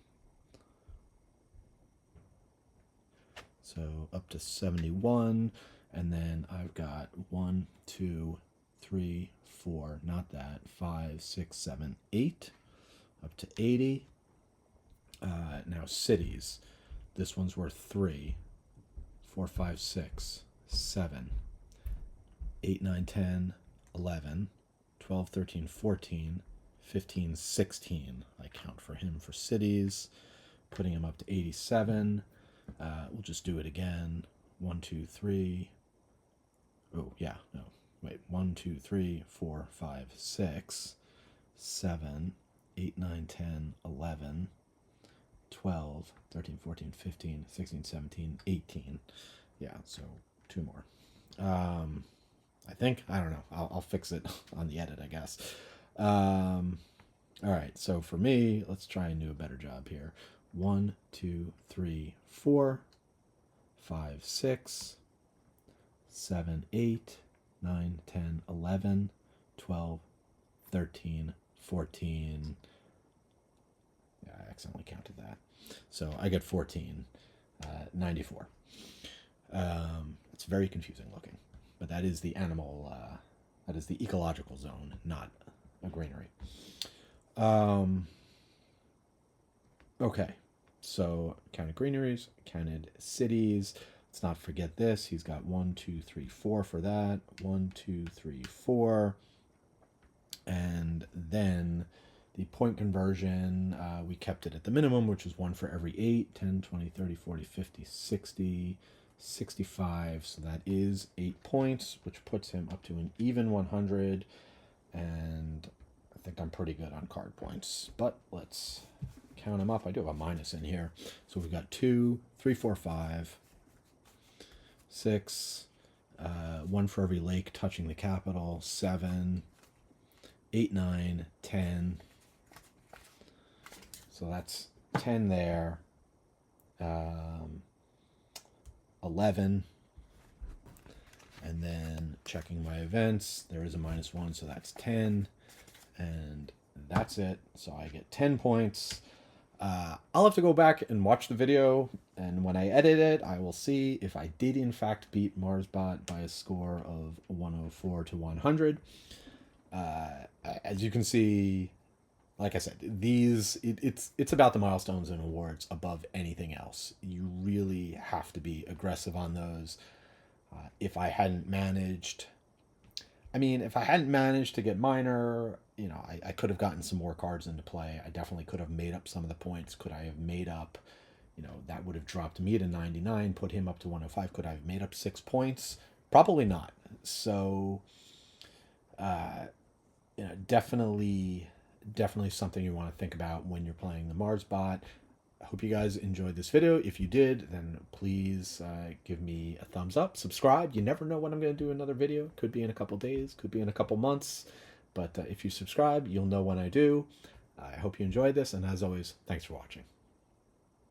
So up to 71. And then I've got 1, 2, 3, 4, not that, 5, 6, 7, 8, up to 80. Now cities. This one's worth 3, 4, 5, 6, 7, 8, 9, 10, 11, 12, 13, 14, 15, 16. I count for him for cities, putting him up to 87. We'll just do it again. 1, 2, 3. Oh, yeah, no. Wait, 1, 2, 3, 4, 5, 6, 7, 8, 9, 10, 11, 12, 13, 14, 15, 16, 17, 18. Yeah, so 2 more. I think. I don't know. I'll fix it on the edit, I guess. All right, so for me, let's try and do a better job here. 1, 2, 3, 4, 5, 6, 7, 8, 9, 10, 11, 12, 13, 14. Yeah, I accidentally counted that. So I get 14, 94. It's very confusing looking, but that is the animal, that is the ecological zone, not a greenery. Okay, so counted greeneries, counted cities. Let's not forget this. He's got 1, 2, 3, 4 for that. 1, 2, 3, 4. And then the point conversion, we kept it at the minimum, which is 1 for every 8, 10, 20, 30, 40, 50, 60, 65. So that is 8 points, which puts him up to an even 100. And I think I'm pretty good on card points. But let's count them up. I do have a minus in here. So we've got 2, 3, 4, 5, 6, 1 for every lake touching the capital, 7, 8, 9, 10. So that's 10 there. 11. And then checking my events, there is a -1, so that's 10. And that's it. So I get 10 points. I'll have to go back and watch the video, and when I edit it, I will see if I did in fact beat MarsBot by a score of 104 to 100. As you can see, like I said, it's about the milestones and awards above anything else. You really have to be aggressive on those. If I hadn't managed to get Miner, I could have gotten some more cards into play. I definitely could have made up some of the points. Could I have made up, that would have dropped me to 99, put him up to 105. Could I have made up 6 points? Probably not. So, definitely something you want to think about when you're playing the MarsBot. I hope you guys enjoyed this video. If you did, then please give me a thumbs up, subscribe. You never know when I'm going to do another video. Could be in a couple days, could be in a couple months. But if you subscribe, you'll know when I do. I hope you enjoyed this, and as always, thanks for watching.